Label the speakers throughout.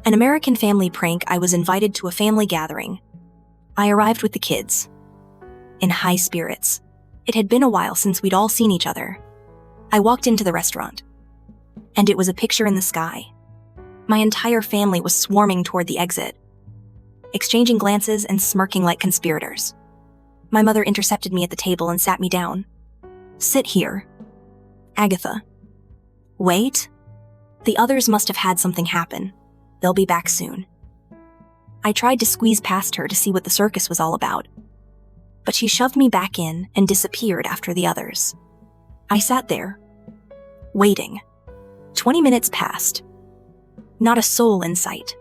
Speaker 1: An American family prank. I was invited to a family gathering. I arrived with the kids, in high spirits. It had been a while since we'd all seen each other. I walked into the restaurant, and it was a picture in the sky. My entire family was swarming toward the exit, exchanging glances and smirking like conspirators. My mother intercepted me at the table and sat me down. "Sit here, Agatha." "Wait. The others must have had something happen. They'll be back soon." I tried to squeeze past her to see what the circus was all about, but she shoved me back in and disappeared after the others. I sat there, waiting. 20 minutes passed. Not a soul in sight.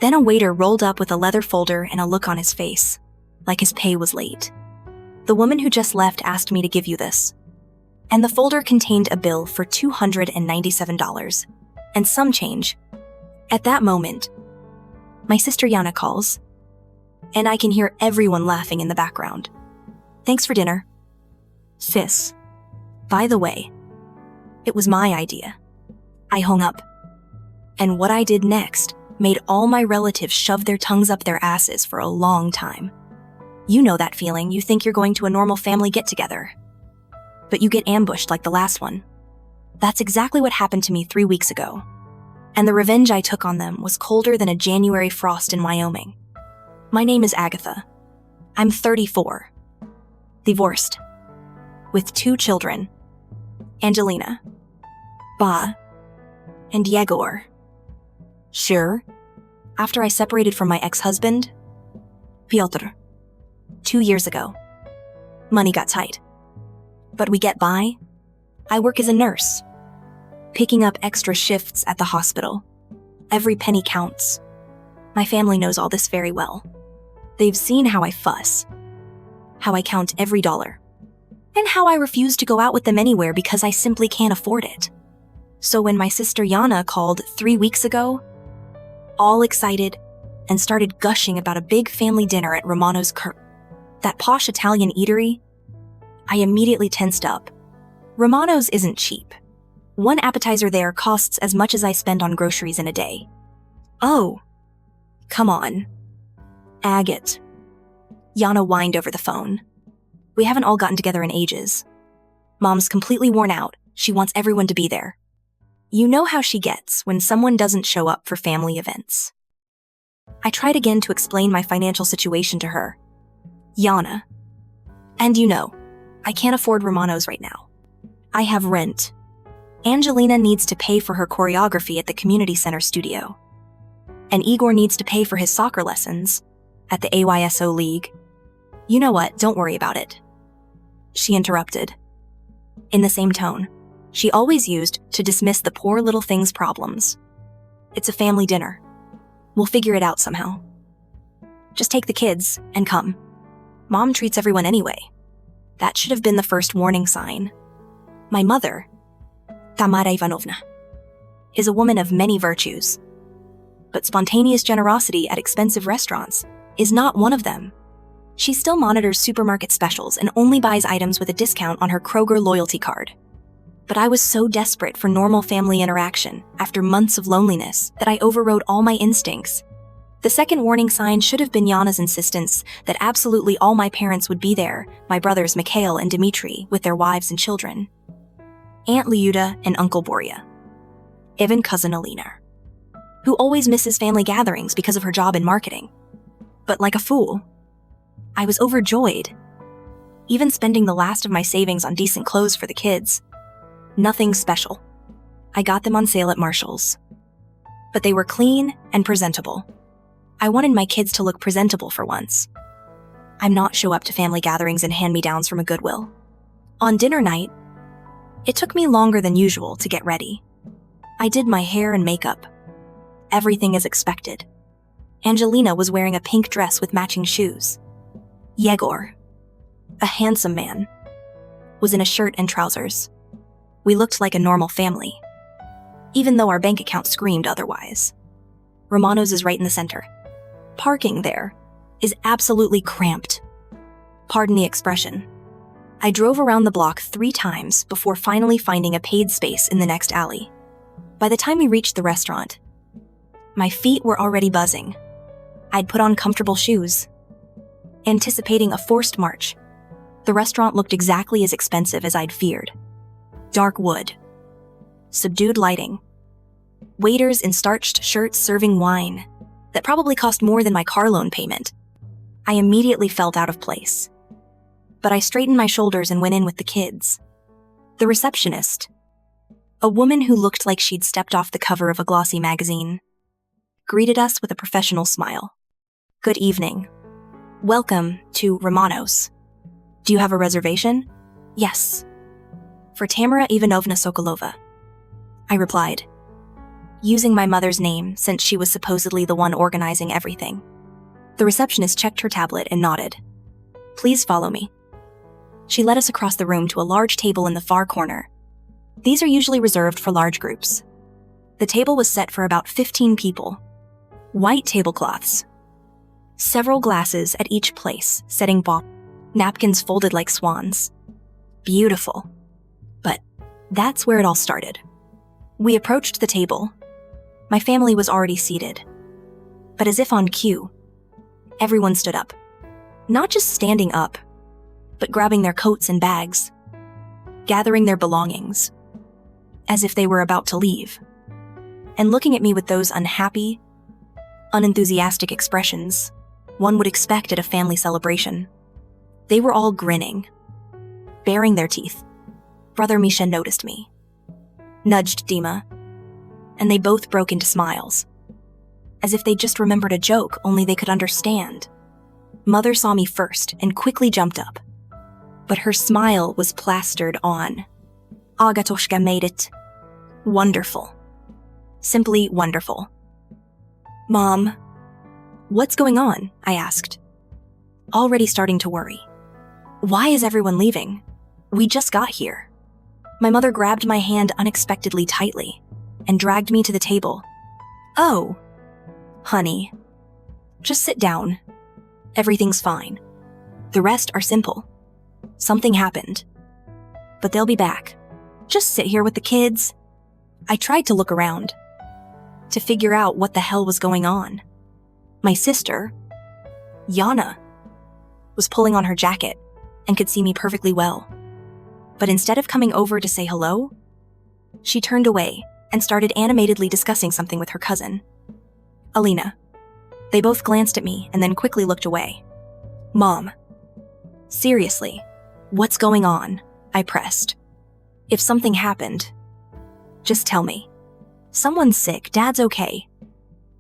Speaker 1: Then a waiter rolled up with a leather folder and a look on his face, like his pay was late. "The woman who just left asked me to give you this." And the folder contained a bill for $297 and some change. At that moment, my sister Yana calls, and I can hear everyone laughing in the background. "Thanks for dinner, sis. By the way, it was my idea." I hung up, and what I did next made all my relatives shove their tongues up their asses for a long time. You know that feeling. You think you're going to a normal family get-together, but you get ambushed like the last one. That's exactly what happened to me 3 weeks ago. And the revenge I took on them was colder than a January frost in Wyoming. My name is Agatha. I'm 34. Divorced. With 2 children. Angelina, Ba, and Yegor. Sure. After I separated from my ex-husband, Piotr, 2 years ago. Money got tight, but we get by. I work as a nurse, picking up extra shifts at the hospital. Every penny counts. My family knows all this very well. They've seen how I fuss, how I count every dollar, and how I refuse to go out with them anywhere because I simply can't afford it. So when my sister Yana called 3 weeks ago, all excited, and started gushing about a big family dinner at Romano's that posh Italian eatery, I immediately tensed up. Romano's isn't cheap. One appetizer there costs as much as I spend on groceries in a day. "Oh, come on, Agate." Yana whined over the phone. "We haven't all gotten together in ages. Mom's completely worn out. She wants everyone to be there. You know how she gets when someone doesn't show up for family events." I tried again to explain my financial situation to her. "Yana, and you know, I can't afford Romano's right now. I have rent. Angelina needs to pay for her choreography at the community center studio. And Igor needs to pay for his soccer lessons at the AYSO league. You know what, don't worry about it." She interrupted, in the same tone she always used to dismiss the poor little thing's problems. "It's a family dinner. We'll figure it out somehow. Just take the kids and come. Mom treats everyone anyway." That should have been the first warning sign. My mother, Tamara Ivanovna, is a woman of many virtues, but spontaneous generosity at expensive restaurants is not one of them. She still monitors supermarket specials and only buys items with a discount on her Kroger loyalty card. But I was so desperate for normal family interaction after months of loneliness that I overrode all my instincts. The second warning sign should have been Yana's insistence that absolutely all my parents would be there, my brothers Mikhail and Dmitry with their wives and children, Aunt Liuda and Uncle Borya, even cousin Alina, who always misses family gatherings because of her job in marketing. But like a fool, I was overjoyed, even spending the last of my savings on decent clothes for the kids. Nothing special. I got them on sale at Marshall's, but they were clean and presentable. I wanted my kids to look presentable for once. I'm not show up to family gatherings and hand-me-downs from a Goodwill. On dinner night, it took me longer than usual to get ready. I did my hair and makeup. Everything as expected. Angelina was wearing a pink dress with matching shoes. Yegor, a handsome man, was in a shirt and trousers. We looked like a normal family, even though our bank account screamed otherwise. Romano's is right in the center. Parking there is absolutely cramped. Pardon the expression. I drove around the block 3 times before finally finding a paid space in the next alley. By the time we reached the restaurant, My feet were already buzzing. I'd put on comfortable shoes, anticipating a forced march. The restaurant looked exactly as expensive as I'd feared. Dark wood, subdued lighting, waiters in starched shirts serving wine that probably cost more than my car loan payment. I immediately felt out of place. But I straightened my shoulders and went in with the kids. The receptionist, a woman who looked like she'd stepped off the cover of a glossy magazine, greeted us with a professional smile. "Good evening. Welcome to Romanos. Do you have a reservation?" "Yes. For Tamara Ivanovna Sokolova," I replied, using my mother's name since she was supposedly the one organizing everything. The receptionist checked her tablet and nodded. "Please follow me." She led us across the room to a large table in the far corner. These are usually reserved for large groups. The table was set for about 15 people. White tablecloths. Several glasses at each place, setting napkins folded like swans. Beautiful. But that's where it all started. We approached the table. My family was already seated. But as if on cue, everyone stood up. Not just standing up, but grabbing their coats and bags, gathering their belongings, as if they were about to leave, and looking at me with those unhappy, unenthusiastic expressions one would expect at a family celebration. They were all grinning, baring their teeth. Brother Misha noticed me, nudged Dima, and they both broke into smiles, as if they just remembered a joke only they could understand. Mother saw me first and quickly jumped up, but her smile was plastered on. "Agatoshka made it. Wonderful. Simply wonderful." "Mom, what's going on?" I asked, already starting to worry. "Why is everyone leaving? We just got here." My mother grabbed my hand unexpectedly tightly and dragged me to the table. "Oh, honey, just sit down. Everything's fine. The rest are simple. Something happened, but they'll be back. Just sit here with the kids." I tried to look around, to figure out what the hell was going on. My sister, Yana, was pulling on her jacket and could see me perfectly well. But instead of coming over to say hello, she turned away and started animatedly discussing something with her cousin, Alina. They both glanced at me and then quickly looked away. "Mom, seriously, what's going on?" I pressed. "If something happened, just tell me. Someone's sick, Dad's okay.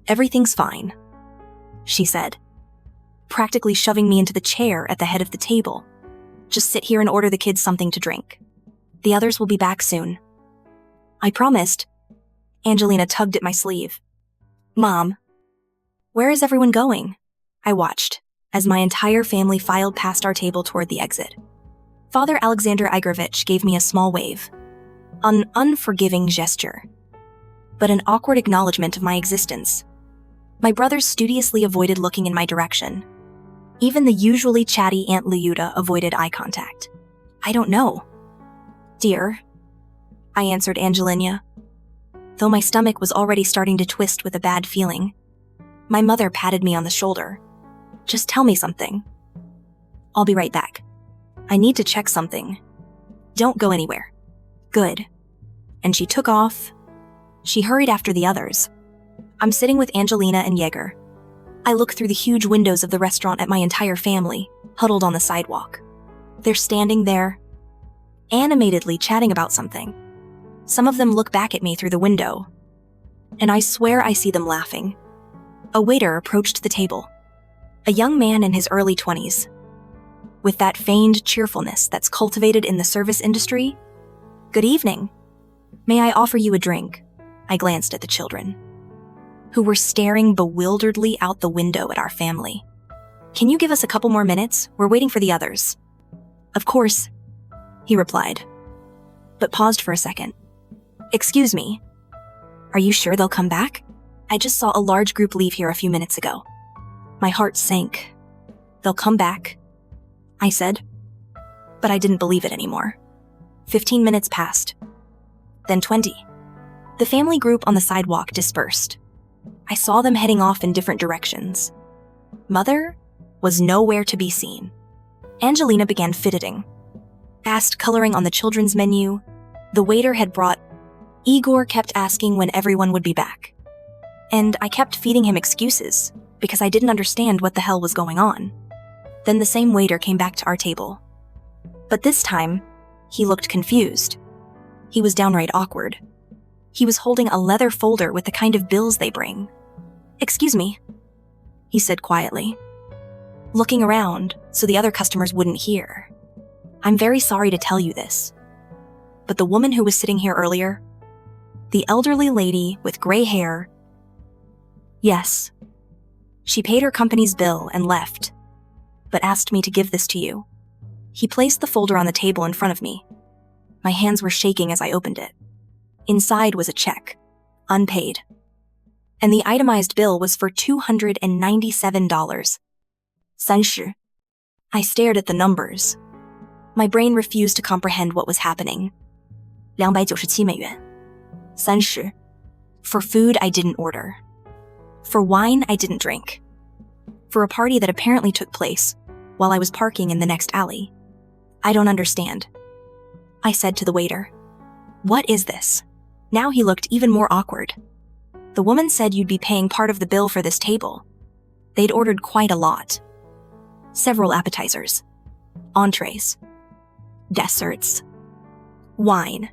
Speaker 1: Everything's fine," she said, practically shoving me into the chair at the head of the table. "Just sit here and order the kids something to drink. The others will be back soon." I promised. Angelina tugged at my sleeve. "Mom, where is everyone going?" I watched as my entire family filed past our table toward the exit. Father Alexander Igorevich gave me a small wave, an unforgiving gesture, but an awkward acknowledgement of my existence. My brothers studiously avoided looking in my direction. Even the usually chatty Aunt Lyuda avoided eye contact. "I don't know, dear," I answered Angelina, though my stomach was already starting to twist with a bad feeling. My mother patted me on the shoulder. "Just tell me something. I'll be right back. I need to check something. Don't go anywhere." "Good." And she took off. She hurried after the others. I'm sitting with Angelina and Jaeger. I look through the huge windows of the restaurant at my entire family, huddled on the sidewalk. They're standing there, animatedly chatting about something. Some of them look back at me through the window, and I swear I see them laughing. A waiter approached the table, a young man in his early 20s. With that feigned cheerfulness that's cultivated in the service industry. "Good evening. May I offer you a drink?" I glanced at the children, who were staring bewilderedly out the window at our family. "Can you give us a couple more minutes? We're waiting for the others." "Of course," he replied, but paused for a second. "Excuse me, are you sure they'll come back? I just saw a large group leave here a few minutes ago." My heart sank. "They'll come back," I said, but I didn't believe it anymore. 15 minutes passed, then 20. The family group on the sidewalk dispersed. I saw them heading off in different directions. Mother was nowhere to be seen. Angelina began fidgeting, asked coloring on the children's menu. The waiter had brought. Igor kept asking when everyone would be back. And I kept feeding him excuses because I didn't understand what the hell was going on. Then the same waiter came back to our table. But this time, he looked confused. He was downright awkward. He was holding a leather folder with the kind of bills they bring. "Excuse me," he said quietly, looking around so the other customers wouldn't hear. "I'm very sorry to tell you this, but the woman who was sitting here earlier, the elderly lady with gray hair, yes, she paid her company's bill and left, but asked me to give this to you." He placed the folder on the table in front of me. My hands were shaking as I opened it. Inside was a check, unpaid, and the itemized bill was for $297. 30. I stared at the numbers. My brain refused to comprehend what was happening. 297美元. 30. For food I didn't order. For wine I didn't drink. For a party that apparently took place while I was parking in the next alley. "I don't understand," I said to the waiter. "What is this?" Now he looked even more awkward. "The woman said you'd be paying part of the bill for this table." They'd ordered quite a lot. Several appetizers, entrees, desserts, wine.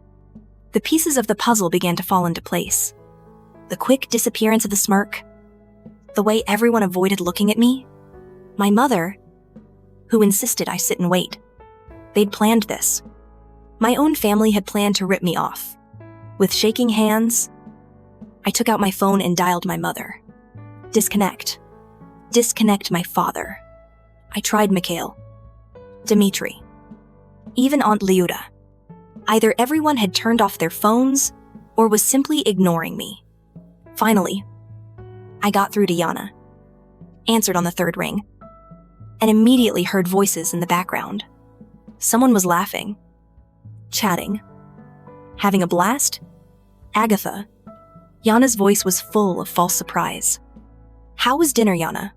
Speaker 1: The pieces of the puzzle began to fall into place. The quick disappearance of the smirk, the way everyone avoided looking at me, my mother, who insisted I sit and wait. They'd planned this. My own family had planned to rip me off. With shaking hands, I took out my phone and dialed my mother. Disconnect. Disconnect my father. I tried Mikhail, Dmitri, even Aunt Liuda. Either everyone had turned off their phones or was simply ignoring me. Finally, I got through to Yana, answered on the third ring, and immediately heard voices in the background. Someone was laughing, chatting, having a blast. Agatha. Yana's voice was full of false surprise. "How was dinner, Yana?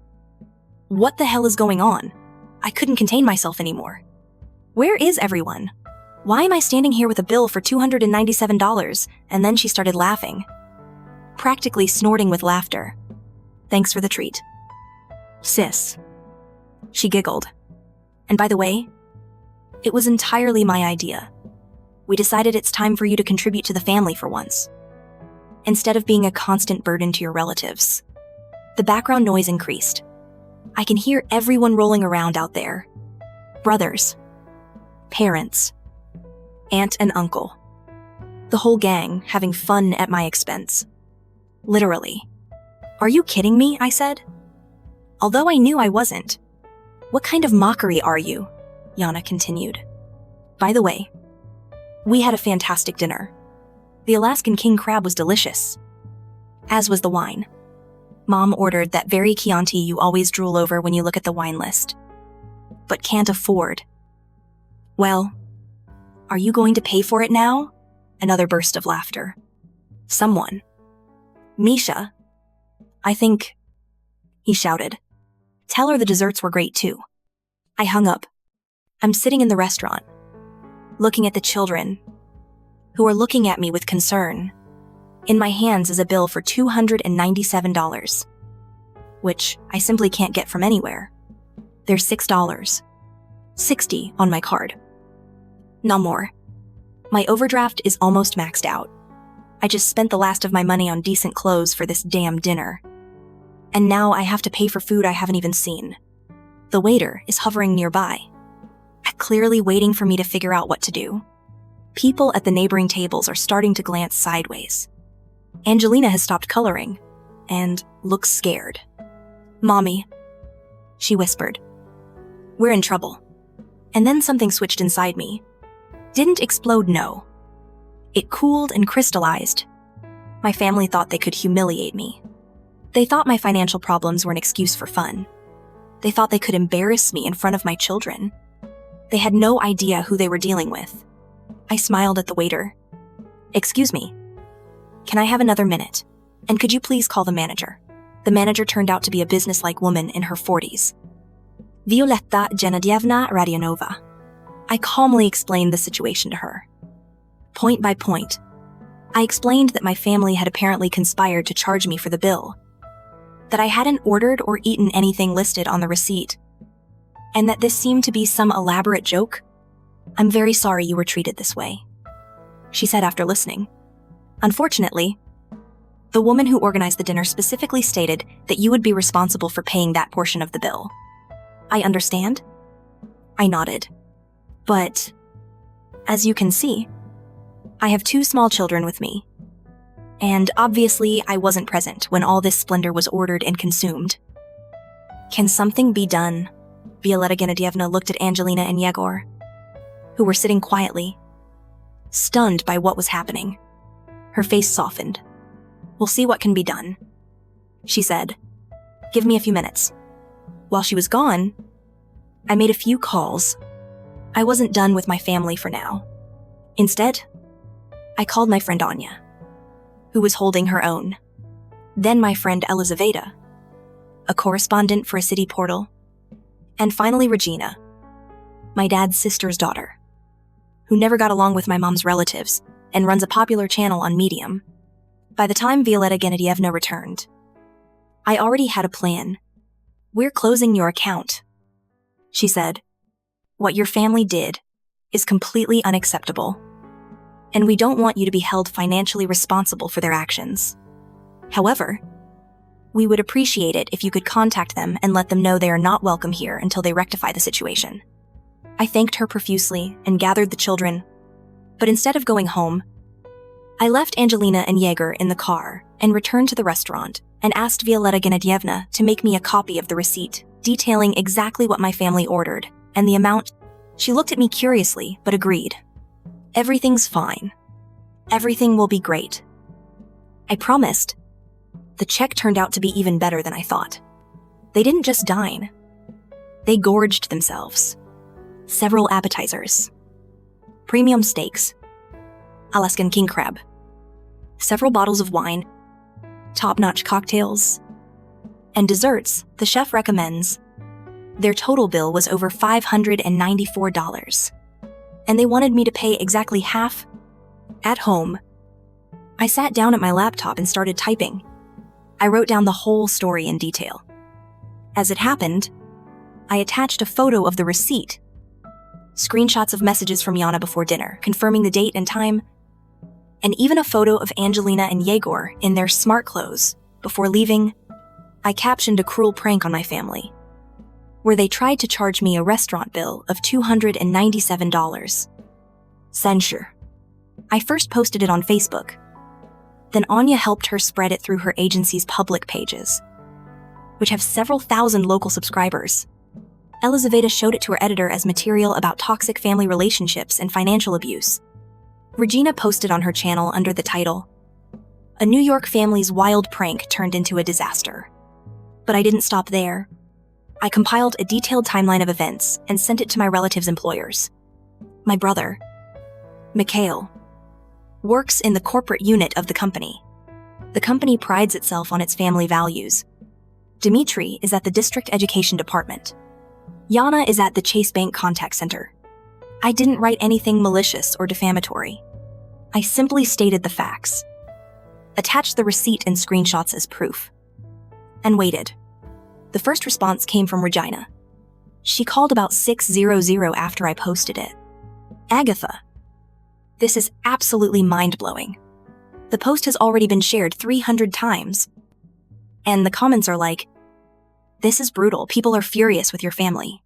Speaker 1: What the hell is going on?" I couldn't contain myself anymore. "Where is everyone? Why am I standing here with a bill for $297? And then she started laughing, practically snorting with laughter. "Thanks for the treat, sis," she giggled. "And by the way, it was entirely my idea. We decided it's time for you to contribute to the family for once, instead of being a constant burden to your relatives." The background noise increased. I can hear everyone rolling around out there. Brothers, parents, aunt and uncle. The whole gang having fun at my expense. Literally. "Are you kidding me?" I said. Although I knew I wasn't. "What kind of mockery are you?" Yana continued. "By the way, we had a fantastic dinner. The Alaskan king crab was delicious, as was the wine. Mom ordered that very Chianti you always drool over when you look at the wine list, but can't afford. Well, are you going to pay for it now?" Another burst of laughter. Someone. "Misha, I think," he shouted. "Tell her the desserts were great too." I hung up. I'm sitting in the restaurant, looking at the children, who are looking at me with concern. In my hands is a bill for $297, which I simply can't get from anywhere. There's $6.60 on my card. No more. My overdraft is almost maxed out. I just spent the last of my money on decent clothes for this damn dinner. And now I have to pay for food I haven't even seen. The waiter is hovering nearby, clearly waiting for me to figure out what to do. People at the neighboring tables are starting to glance sideways. Angelina has stopped coloring and looks scared. "Mommy," she whispered. "We're in trouble." And then something switched inside me. Didn't explode, no. It cooled and crystallized. My family thought they could humiliate me. They thought my financial problems were an excuse for fun. They thought they could embarrass me in front of my children. They had no idea who they were dealing with. I smiled at the waiter. "Excuse me, can I have another minute?" And could you please call the manager? The manager turned out to be a businesslike woman in her 40s. Violetta Genadievna Radionova. I calmly explained the situation to her. Point by point, I explained that my family had apparently conspired to charge me for the bill, that I hadn't ordered or eaten anything listed on the receipt, and that this seemed to be some elaborate joke. I'm very sorry you were treated this way, she said after listening. Unfortunately, the woman who organized the dinner specifically stated that you would be responsible for paying that portion of the bill. I understand? I nodded. But, as you can see, I have 2 small children with me. And obviously, I wasn't present when all this splendor was ordered and consumed. Can something be done? Violetta Genadievna looked at Angelina and Yegor, who were sitting quietly, stunned by what was happening. Her face softened. We'll see what can be done, she said. Give me a few minutes. While she was gone, I made a few calls. I wasn't done with my family for now. Instead, I called my friend Anya, who was holding her own. Then my friend Elizaveta, a correspondent for a city portal. And finally Regina, my dad's sister's daughter, who never got along with my mom's relatives and runs a popular channel on Medium. By the time Violetta Genadievna returned, I already had a plan. We're closing your account, she said. What your family did is completely unacceptable, and we don't want you to be held financially responsible for their actions. However, we would appreciate it if you could contact them and let them know they are not welcome here until they rectify the situation. I thanked her profusely and gathered the children, but instead of going home, I left Angelina and Yegor in the car and returned to the restaurant and asked Violetta Genadievna to make me a copy of the receipt, detailing exactly what my family ordered and the amount. She looked at me curiously, but agreed. Everything's fine. Everything will be great. I promised. The check turned out to be even better than I thought. They didn't just dine. They gorged themselves. Several appetizers. Premium steaks. Alaskan king crab. Several bottles of wine. Top-notch cocktails. And desserts the chef recommends. Their total bill was over $594. And they wanted me to pay exactly half. At home, I sat down at my laptop and started typing. I wrote down the whole story in detail. As it happened, I attached a photo of the receipt, screenshots of messages from Yana before dinner, confirming the date and time, and even a photo of Angelina and Yegor in their smart clothes. Before leaving, I captioned a cruel prank on my family, where they tried to charge me a restaurant bill of $297. Censure. I first posted it on Facebook. Then Anya helped her spread it through her agency's public pages, which have several thousand local subscribers. Elizaveta showed it to her editor as material about toxic family relationships and financial abuse. Regina posted on her channel under the title, "A New York family's wild prank turned into a disaster." But I didn't stop there. I compiled a detailed timeline of events and sent it to my relatives' employers. My brother, Mikhail, works in the corporate unit of the company. The company prides itself on its family values. Dmitry is at the district education department. Yana is at the Chase Bank contact center. I didn't write anything malicious or defamatory. I simply stated the facts, attached the receipt and screenshots as proof, and waited. The first response came from Regina. She called about 6:00 after I posted it. Agatha, this is absolutely mind-blowing. The post has already been shared 300 times. And the comments are like, this is brutal, people are furious with your family.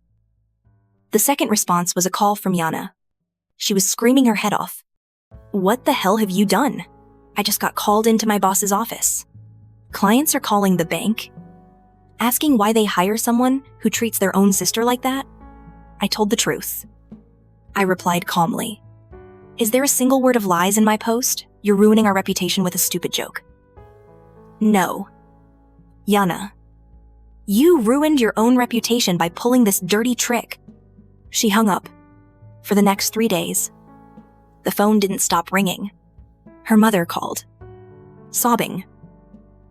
Speaker 1: The second response was a call from Yana. She was screaming her head off. What the hell have you done? I just got called into my boss's office. Clients are calling the bank, asking why they hire someone who treats their own sister like that. I told the truth. I replied calmly. Is there a single word of lies in my post? You're ruining our reputation with a stupid joke. No. Yana, you ruined your own reputation by pulling this dirty trick. She hung up. For the next 3 days, the phone didn't stop ringing. Her mother called, sobbing.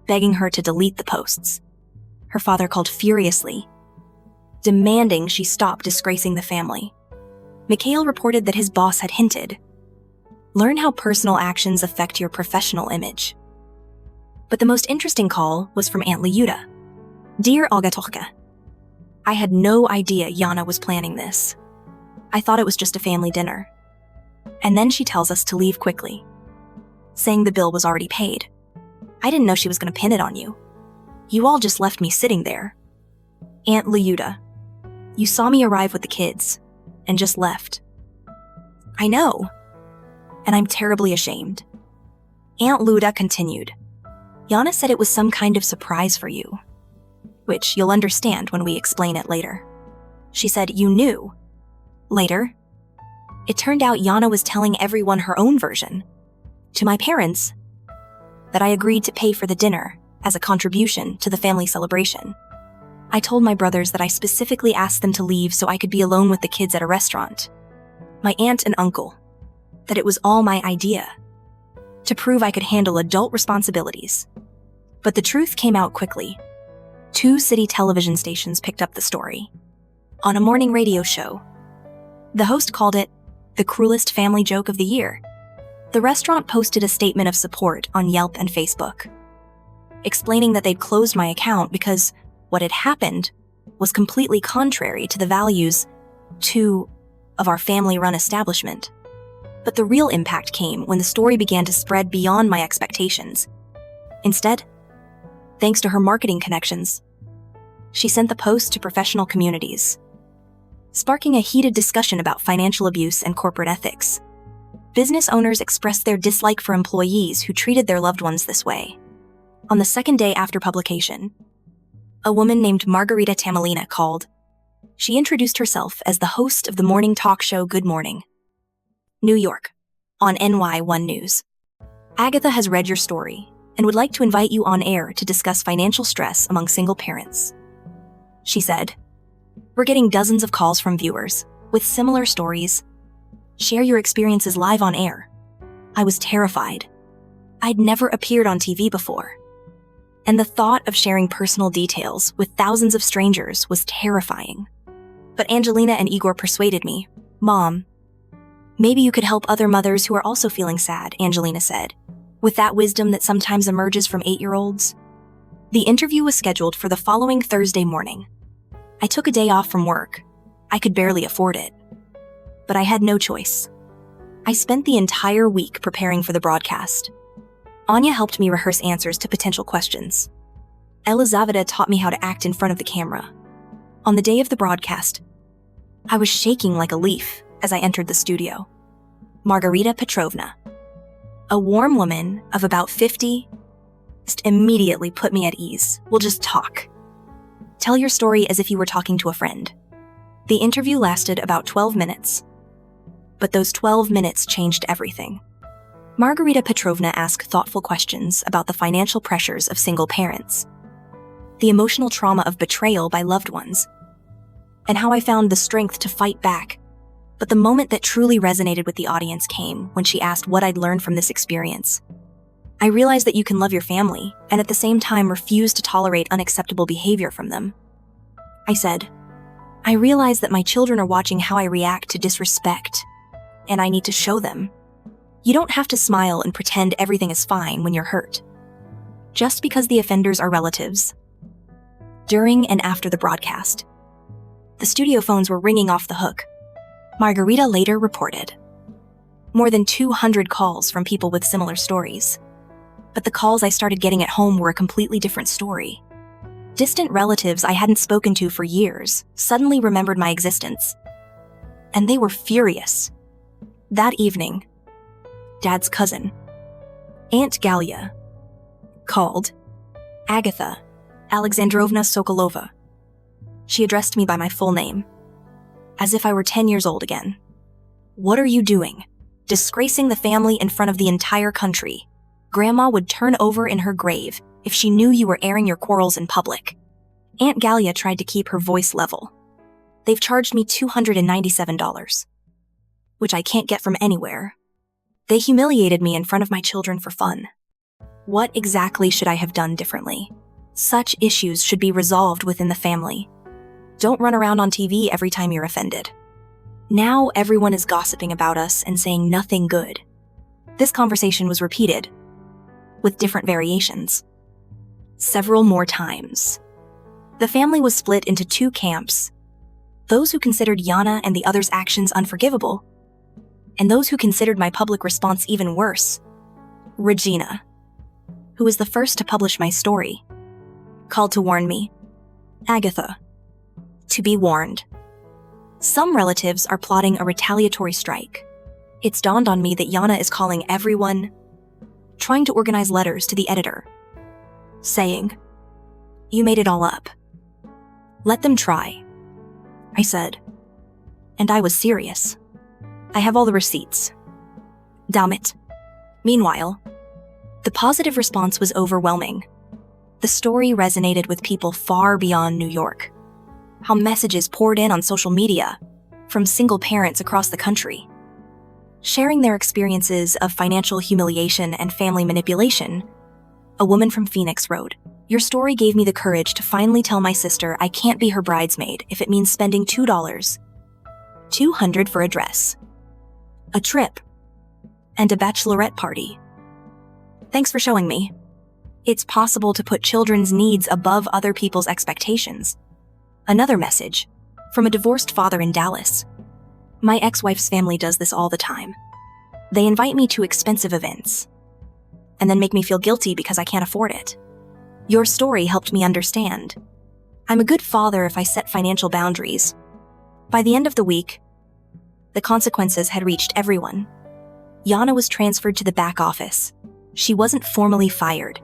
Speaker 1: begging her to delete the posts. Her father called furiously, demanding she stop disgracing the family. Mikhail reported that his boss had hinted, "Learn how personal actions affect your professional image." But the most interesting call was from Aunt Lyuda. "Dear Agatochka, I had no idea Yana was planning this. I thought it was just a family dinner." And then she tells us to leave quickly, saying the bill was already paid. "I didn't know she was going to pin it on you. You all just left me sitting there." "Aunt Lyuda, you saw me arrive with the kids and just left." "I know, and I'm terribly ashamed." Aunt Lyuda continued, "Yana said it was some kind of surprise for you, which you'll understand when we explain it later. She said you knew." Later, it turned out Yana was telling everyone her own version. To my parents, that I agreed to pay for the dinner as a contribution to the family celebration. I told my brothers that I specifically asked them to leave so I could be alone with the kids at a restaurant. My aunt and uncle, that it was all my idea, to prove I could handle adult responsibilities. But the truth came out quickly. 2 city television stations picked up the story. On a morning radio show, the host called it the cruelest family joke of the year. The restaurant posted a statement of support on Yelp and Facebook, explaining that they'd closed my account because what had happened was completely contrary to the values of our family-run establishment. But the real impact came when the story began to spread beyond my expectations. Instead, thanks to her marketing connections, she sent the post to professional communities, sparking a heated discussion about financial abuse and corporate ethics. Business owners expressed their dislike for employees who treated their loved ones this way. On the second day after publication, a woman named Margarita Tamalina called. She introduced herself as the host of the morning talk show Good Morning, New York, on NY1 News. "Agatha has read your story and would like to invite you on air to discuss financial stress among single parents," she said. "We're getting dozens of calls from viewers with similar stories. Share your experiences live on air." I was terrified. I'd never appeared on TV before, and the thought of sharing personal details with thousands of strangers was terrifying. But Angelina and Igor persuaded me. "Mom, maybe you could help other mothers who are also feeling sad," Angelina said, with that wisdom that sometimes emerges from 8-year-olds. The interview was scheduled for the following Thursday morning. I took a day off from work. I could barely afford it, but I had no choice. I spent the entire week preparing for the broadcast. Anya helped me rehearse answers to potential questions. Elizaveta taught me how to act in front of the camera. On the day of the broadcast, I was shaking like a leaf as I entered the studio. Margarita Petrovna, a warm woman of about 50, just immediately put me at ease. "We'll just talk. Tell your story as if you were talking to a friend." The interview lasted about 12 minutes, but those 12 minutes changed everything. Margarita Petrovna asked thoughtful questions about the financial pressures of single parents, the emotional trauma of betrayal by loved ones, and how I found the strength to fight back. But the moment that truly resonated with the audience came when she asked what I'd learned from this experience. I realized that you can love your family and at the same time refuse to tolerate unacceptable behavior from them. I said, "I realize that my children are watching how I react to disrespect, and I need to show them. You don't have to smile and pretend everything is fine when you're hurt, just because the offenders are relatives." During and after the broadcast, the studio phones were ringing off the hook. Margarita later reported more than 200 calls from people with similar stories. But the calls I started getting at home were a completely different story. Distant relatives I hadn't spoken to for years suddenly remembered my existence, and they were furious. That evening, Dad's cousin, Aunt Galia, called. "Agatha Alexandrovna Sokolova." She addressed me by my full name, as if I were 10 years old again. "What are you doing? Disgracing the family in front of the entire country. Grandma would turn over in her grave if she knew you were airing your quarrels in public." Aunt Galia tried to keep her voice level. "They've charged me $297, which I can't get from anywhere. They humiliated me in front of my children for fun." What exactly should I have done differently? Such issues should be resolved within the family. Don't run around on TV every time you're offended. Now everyone is gossiping about us and saying nothing good. This conversation was repeated, with different variations, several more times. The family was split into two camps: those who considered Yana and the others' actions unforgivable, and those who considered my public response even worse. Regina, who was the first to publish my story, called to warn me. Agatha, to be warned. Some relatives are plotting a retaliatory strike. It's dawned on me that Yana is calling everyone, trying to organize letters to the editor, saying, "You made it all up. Let them try," I said. And I was serious. I have all the receipts. Damn it. Meanwhile, the positive response was overwhelming. The story resonated with people far beyond New York. How messages poured in on social media from single parents across the country, sharing their experiences of financial humiliation and family manipulation. A woman from Phoenix wrote, "Your story gave me the courage to finally tell my sister I can't be her bridesmaid if it means spending $200 for a dress, a trip, and a bachelorette party. Thanks for showing me it's possible to put children's needs above other people's expectations." Another message from a divorced father in Dallas. "My ex-wife's family does this all the time. They invite me to expensive events and then make me feel guilty because I can't afford it. Your story helped me understand. I'm a good father if I set financial boundaries." By the end of the week, the consequences had reached everyone. Yana was transferred to the back office. She wasn't formally fired,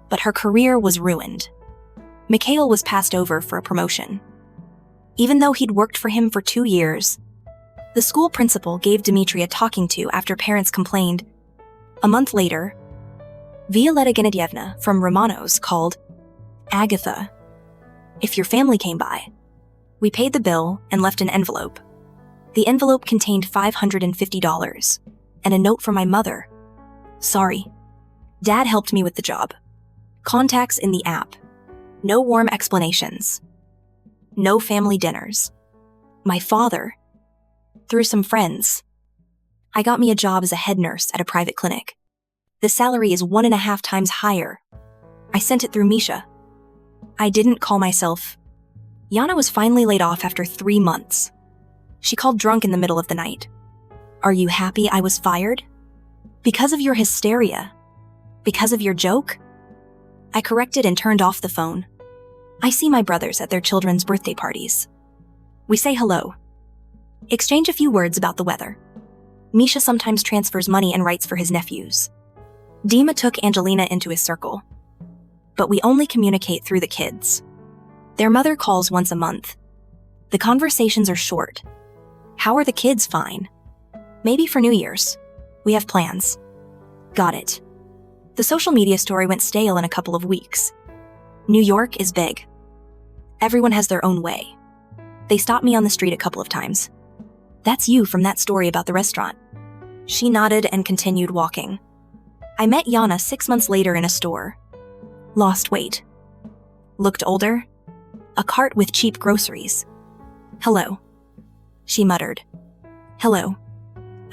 Speaker 1: but her career was ruined. Mikhail was passed over for a promotion. Even though he'd worked for him for 2 years, the school principal gave Dmitry a talking to after parents complained. A month later, Violetta Gennadyevna from Romanos called. "Agatha, if your family came by." We paid the bill and left an envelope. The envelope contained $550 and a note from my mother. "Sorry. Dad helped me with the job. Contacts in the app. No warm explanations. No family dinners. My father, through some friends, I got me a job as a head nurse at a private clinic. The salary is 1.5 times higher. I sent it through Misha. I didn't call myself." Yana was finally laid off after 3 months. She called drunk in the middle of the night. "Are you happy I was fired? Because of your hysteria? Because of your joke?" I corrected and turned off the phone. I see my brothers at their children's birthday parties. We say hello, exchange a few words about the weather. Misha sometimes transfers money and writes for his nephews. Dima took Angelina into his circle. But we only communicate through the kids. Their mother calls once a month. The conversations are short. "How are the kids?" "Fine. Maybe for New Year's. We have plans." Got it. The social media story went stale in a couple of weeks. New York is big. Everyone has their own way. They stopped me on the street a couple of times. "That's you from that story about the restaurant." She nodded and continued walking. I met Yana 6 months later in a store. Lost weight. Looked older. A cart with cheap groceries. "Hello," she muttered. "Hello.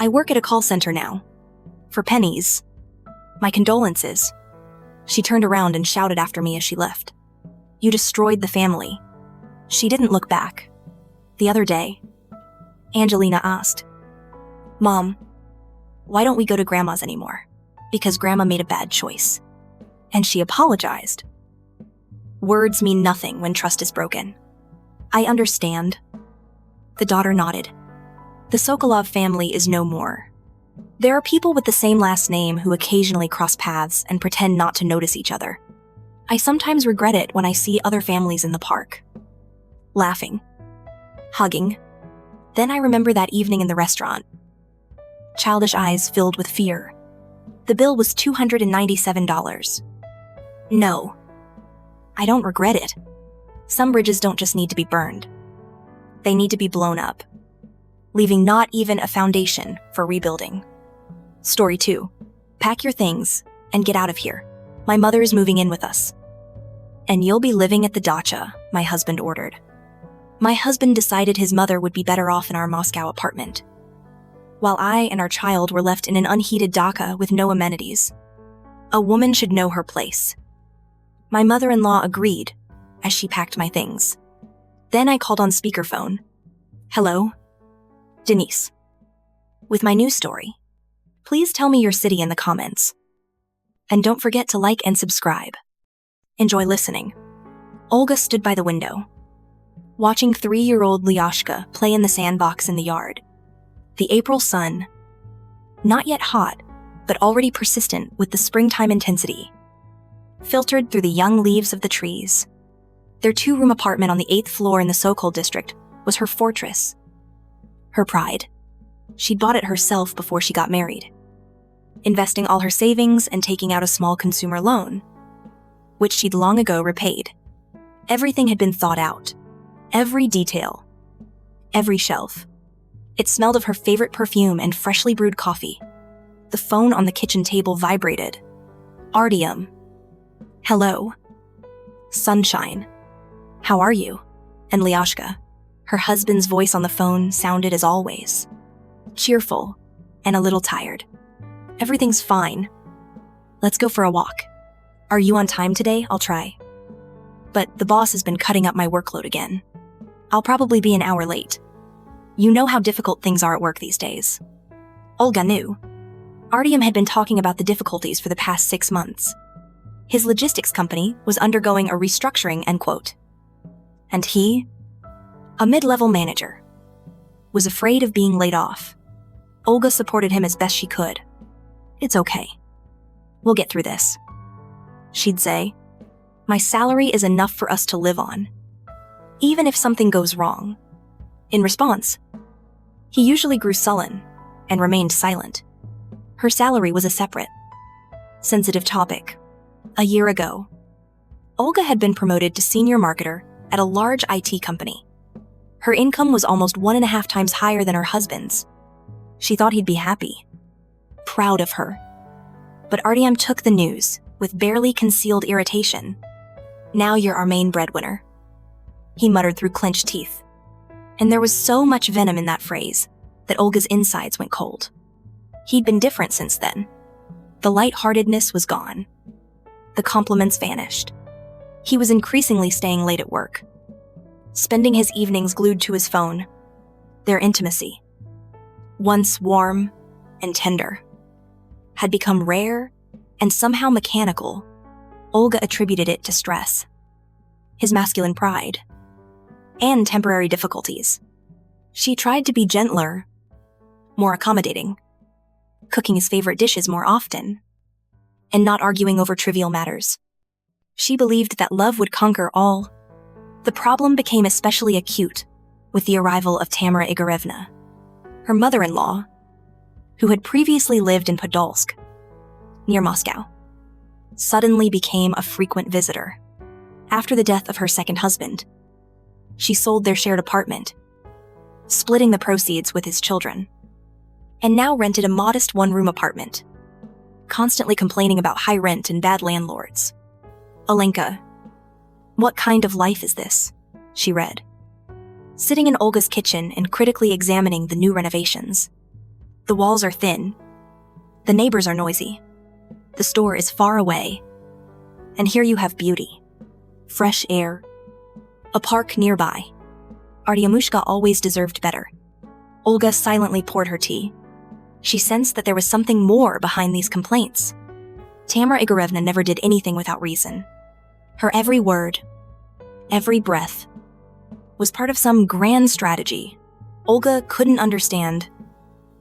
Speaker 1: I work at a call center now. For pennies. My condolences." She turned around and shouted after me as she left. "You destroyed the family." She didn't look back. The other day, Angelina asked, "Mom, why don't we go to Grandma's anymore? Because Grandma made a bad choice." And she apologized. Words mean nothing when trust is broken. "I understand." The daughter nodded. The Sokolov family is no more. There are people with the same last name who occasionally cross paths and pretend not to notice each other. I sometimes regret it when I see other families in the park, laughing, hugging. Then I remember that evening in the restaurant. Childish eyes filled with fear. The bill was $297. No, I don't regret it. Some bridges don't just need to be burned. They need to be blown up, leaving not even a foundation for rebuilding. Story 2. Pack your things. and get out of here. My mother is moving in with us. And you'll be living at the dacha, my husband ordered. My husband decided his mother would be better off in our Moscow apartment, while I and our child were left in an unheated dacha with no amenities. A woman should know her place. My mother-in-law agreed as she packed my things. Then I called on speakerphone. Hello? Denise. With my new story. Please tell me your city in the comments. And don't forget to like and subscribe. Enjoy listening. Olga stood by the window, watching 3-year-old Lyashka play in the sandbox in the yard. The April sun, not yet hot, but already persistent with the springtime intensity, filtered through the young leaves of the trees. Their 2-room apartment on the 8th floor in the Sokol district was her fortress, her pride. She'd bought it herself before she got married, investing all her savings and taking out a small consumer loan, which she'd long ago repaid. Everything had been thought out. Every detail. Every shelf. It smelled of her favorite perfume and freshly brewed coffee. The phone on the kitchen table vibrated. Artyom. Hello. Sunshine. How are you? And Lyashka, her husband's voice on the phone, sounded as always. Cheerful and a little tired. Everything's fine. Let's go for a walk. Are you on time today? I'll try. But the boss has been cutting up my workload again. I'll probably be an hour late. You know how difficult things are at work these days. Olga knew. Artyom had been talking about the difficulties for the past 6 months. His logistics company was undergoing a restructuring, end quote. And he, a mid-level manager, was afraid of being laid off. Olga supported him as best she could. It's okay. We'll get through this. She'd say, my salary is enough for us to live on, even if something goes wrong. In response, he usually grew sullen and remained silent. Her salary was a separate, sensitive topic. A year ago, Olga had been promoted to senior marketer at a large IT company. Her income was almost 1.5 times higher than her husband's. She thought he'd be happy, proud of her. But Artyom took the news with barely concealed irritation. Now you're our main breadwinner, he muttered through clenched teeth. And there was so much venom in that phrase that Olga's insides went cold. He'd been different since then. The lightheartedness was gone. The compliments vanished. He was increasingly staying late at work, spending his evenings glued to his phone. Their intimacy, once warm and tender, had become rare and somehow mechanical. Olga attributed it to stress, his masculine pride, and temporary difficulties. She tried to be gentler, more accommodating, cooking his favorite dishes more often, and not arguing over trivial matters. She believed that love would conquer all. The problem became especially acute with the arrival of Tamara Igorevna, her mother-in-law, who had previously lived in Podolsk, near Moscow, suddenly became a frequent visitor. After the death of her second husband, she sold their shared apartment, splitting the proceeds with his children, and now rented a modest 1-room apartment, constantly complaining about high rent and bad landlords. Olenka, what kind of life is this? She read, sitting in Olga's kitchen and critically examining the new renovations. The walls are thin. The neighbors are noisy. The store is far away. And here you have beauty, fresh air, a park nearby. Artyomushka always deserved better. Olga silently poured her tea. She sensed that there was something more behind these complaints. Tamara Igorevna never did anything without reason. Her every word, every breath, was part of some grand strategy Olga couldn't understand.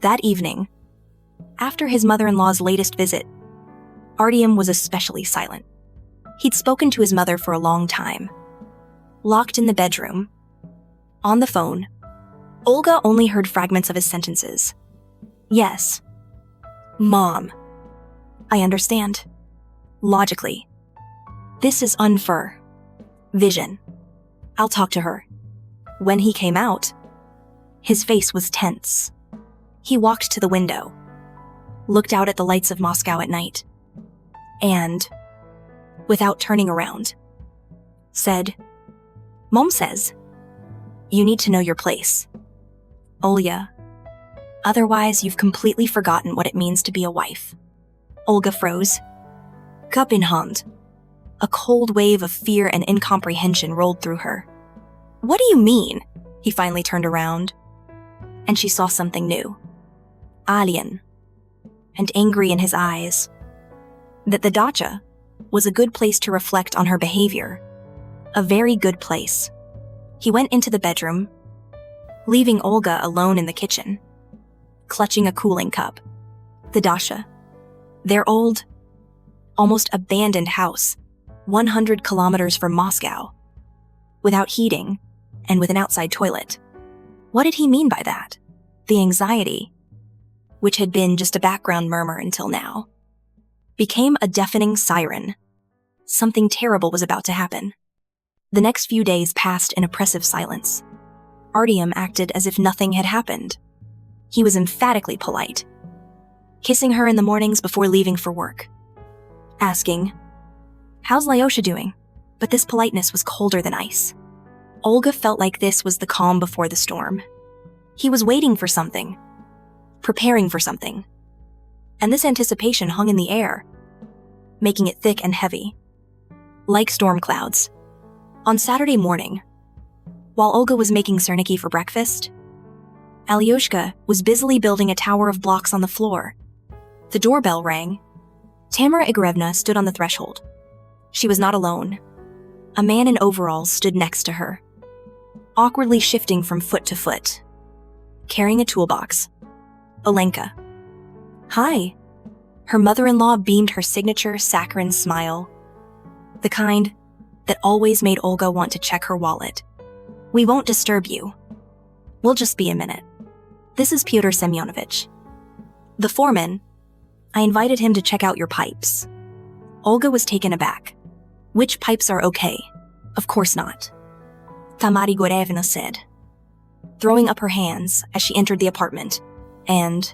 Speaker 1: That evening, after his mother-in-law's latest visit, Artyom was especially silent. He'd spoken to his mother for a long time. Locked in the bedroom, on the phone, Olga only heard fragments of his sentences. Yes. Mom. I understand. Logically. This is unfair. Vision. I'll talk to her. When he came out, his face was tense. He walked to the window, looked out at the lights of Moscow at night. and, without turning around, said, "Mom says, you need to know your place, Olya. Otherwise, you've completely forgotten what it means to be a wife." Olga froze, cup in hand. A cold wave of fear and incomprehension rolled through her. "What do you mean?" He finally turned around, and she saw something new. Alien, and angry in his eyes. That the dacha was a good place to reflect on her behavior. A very good place. He went into the bedroom, leaving Olga alone in the kitchen, clutching a cooling cup. The dacha. Their old, almost abandoned house, 100 kilometers from Moscow, without heating and with an outside toilet. What did he mean by that? The anxiety, which had been just a background murmur until now, became a deafening siren. Something terrible was about to happen. The next few days passed in oppressive silence. Artyom acted as if nothing had happened. He was emphatically polite, kissing her in the mornings before leaving for work, asking, "How's Lyosha doing?" But this politeness was colder than ice. Olga felt like this was the calm before the storm. He was waiting for something, preparing for something, and this anticipation hung in the air, making it thick and heavy, like storm clouds. On Saturday morning, while Olga was making serniki for breakfast, Alyoshka was busily building a tower of blocks on the floor. The doorbell rang. Tamara Igorevna stood on the threshold. She was not alone. A man in overalls stood next to her, awkwardly shifting from foot to foot, carrying a toolbox. Olenka. "Hi." Her mother-in-law beamed her signature saccharine smile, the kind that always made Olga want to check her wallet. "We won't disturb you. We'll just be a minute. This is Pyotr Semyonovich, the foreman. I invited him to check out your pipes." Olga was taken aback. "Which pipes are okay?" "Of course not," Tamara Igorevna said, throwing up her hands as she entered the apartment, and,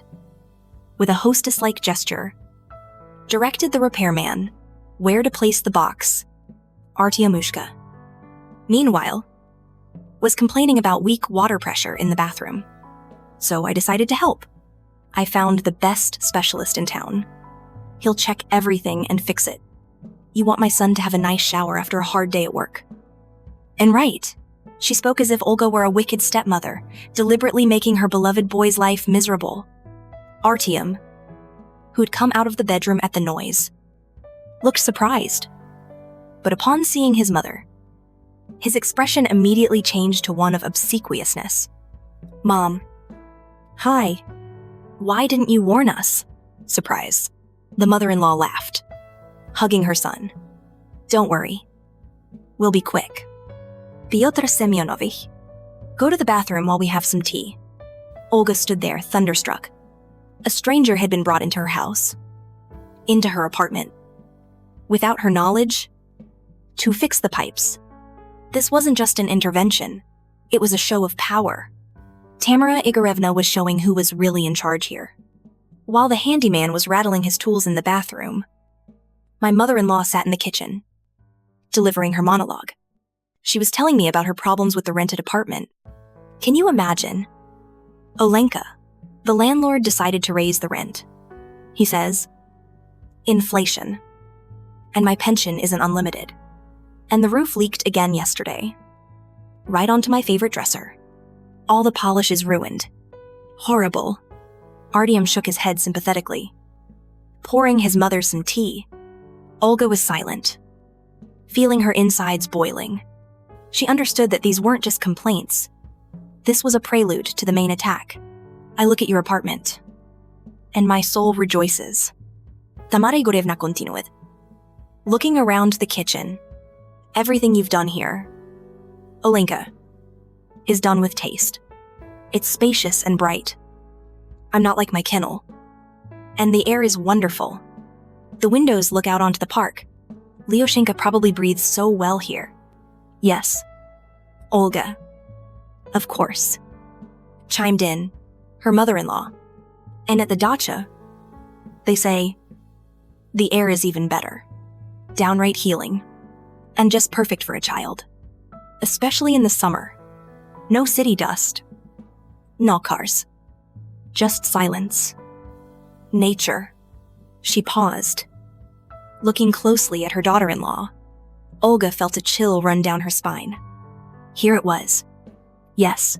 Speaker 1: with a hostess-like gesture, directed the repairman where to place the box. Artyomushka, meanwhile, was complaining about weak water pressure in the bathroom. So I decided to help. I found the best specialist in town. He'll check everything and fix it. You want my son to have a nice shower after a hard day at work. And right, she spoke as if Olga were a wicked stepmother, deliberately making her beloved boy's life miserable. Artyom, who'd come out of the bedroom at the noise, looked surprised. But upon seeing his mother, his expression immediately changed to one of obsequiousness. "Mom. Hi. Why didn't you warn us?" Surprise. The mother-in-law laughed, hugging her son. "Don't worry. We'll be quick. Pyotr Semyonovich, go to the bathroom while we have some tea." Olga stood there, thunderstruck. A stranger had been brought into her house, into her apartment, without her knowledge, to fix the pipes. This wasn't just an intervention. It was a show of power. Tamara Igorevna was showing who was really in charge here. While the handyman was rattling his tools in the bathroom, my mother-in-law sat in the kitchen, delivering her monologue. She was telling me about her problems with the rented apartment. Can you imagine? "Olenka, the landlord decided to raise the rent. He says, inflation. And my pension isn't unlimited. And the roof leaked again yesterday. Right onto my favorite dresser. All the polish is ruined. Horrible." Artyom shook his head sympathetically, pouring his mother some tea. Olga was silent, feeling her insides boiling. She understood that these weren't just complaints. This was a prelude to the main attack. "I look at your apartment, and my soul rejoices." Tamara Igorevna continued, looking around the kitchen. "Everything you've done here, Olenka, is done with taste. It's spacious and bright. I'm not like my kennel. And the air is wonderful. The windows look out onto the park. Lyoshenka probably breathes so well here." "Yes, Olga. Of course," chimed in her mother-in-law. "And at the dacha, they say, The air is even better. Downright healing. And just perfect for a child. Especially in the summer. No city dust. No cars. Just silence. Nature. She paused. Looking closely at her daughter-in-law, Olga felt a chill run down her spine. Here it was. Yes.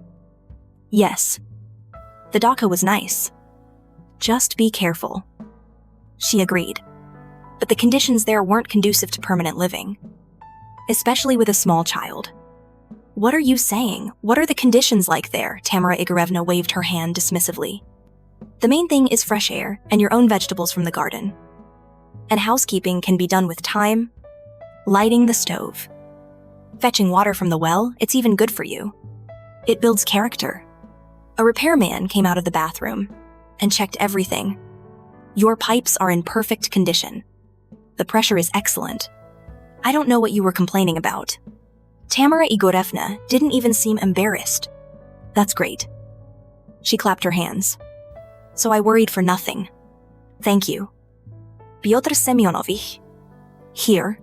Speaker 1: Yes. The dacha was nice. Just be careful. She agreed. But the conditions there weren't conducive to permanent living. Especially with a small child. What are you saying? What are the conditions like there? Tamara Igorevna waved her hand dismissively. The main thing is fresh air and your own vegetables from the garden. And housekeeping can be done with time, lighting the stove, fetching water from the well. It's even good for you. It builds character. A repairman came out of the bathroom and checked everything. Your pipes are in perfect condition. The pressure is excellent. I don't know what you were complaining about. Tamara Igorevna didn't even seem embarrassed. That's great. She clapped her hands. So I worried for nothing. Thank you. Pyotr Semyonovich. Here.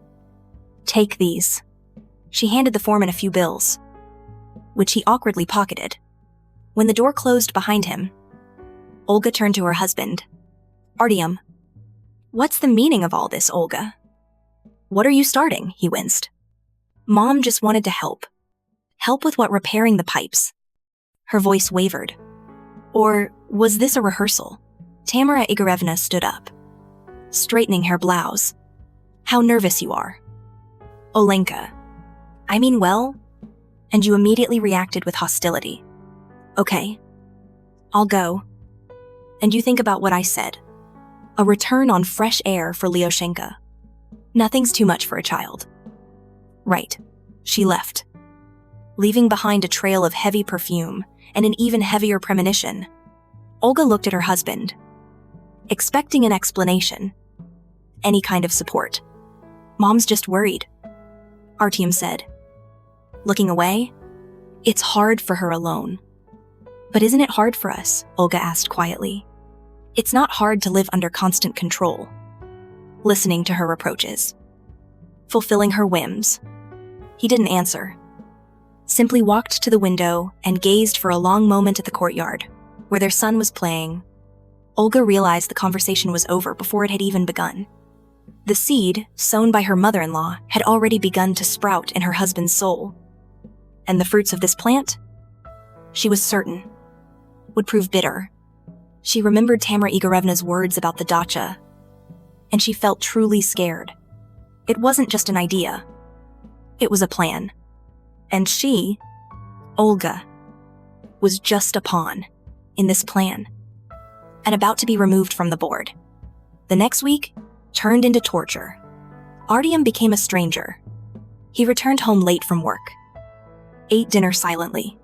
Speaker 1: Take these. She handed the foreman a few bills, which he awkwardly pocketed. When the door closed behind him, Olga turned to her husband. Artyom. What's the meaning of all this, Olga? What are you starting? He winced. Mom just wanted to help. Help with what? Repairing the pipes. Her voice wavered. Or was this a rehearsal? Tamara Igorevna stood up, straightening her blouse. How nervous you are. Olenka. I mean well, and you immediately reacted with hostility. Okay. I'll go. And you think about what I said. A return on fresh air for Lyoshenka. Nothing's too much for a child. Right. She left, leaving behind a trail of heavy perfume and an even heavier premonition. Olga looked at her husband, expecting an explanation. Any kind of support. Mom's just worried, Artyom said. Looking away, it's hard for her alone. But isn't it hard for us? Olga asked quietly. It's not hard to live under constant control, listening to her reproaches, fulfilling her whims. He didn't answer, simply walked to the window and gazed for a long moment at the courtyard, where their son was playing. Olga realized the conversation was over before it had even begun. The seed, sown by her mother-in-law, had already begun to sprout in her husband's soul. And the fruits of this plant, she was certain, would prove bitter. She remembered Tamara Igorevna's words about the dacha, and she felt truly scared. It wasn't just an idea. It was a plan. And she, Olga, was just a pawn in this plan, and about to be removed from the board. The next week turned into torture. Artyom became a stranger. He returned home late from work, ate dinner silently,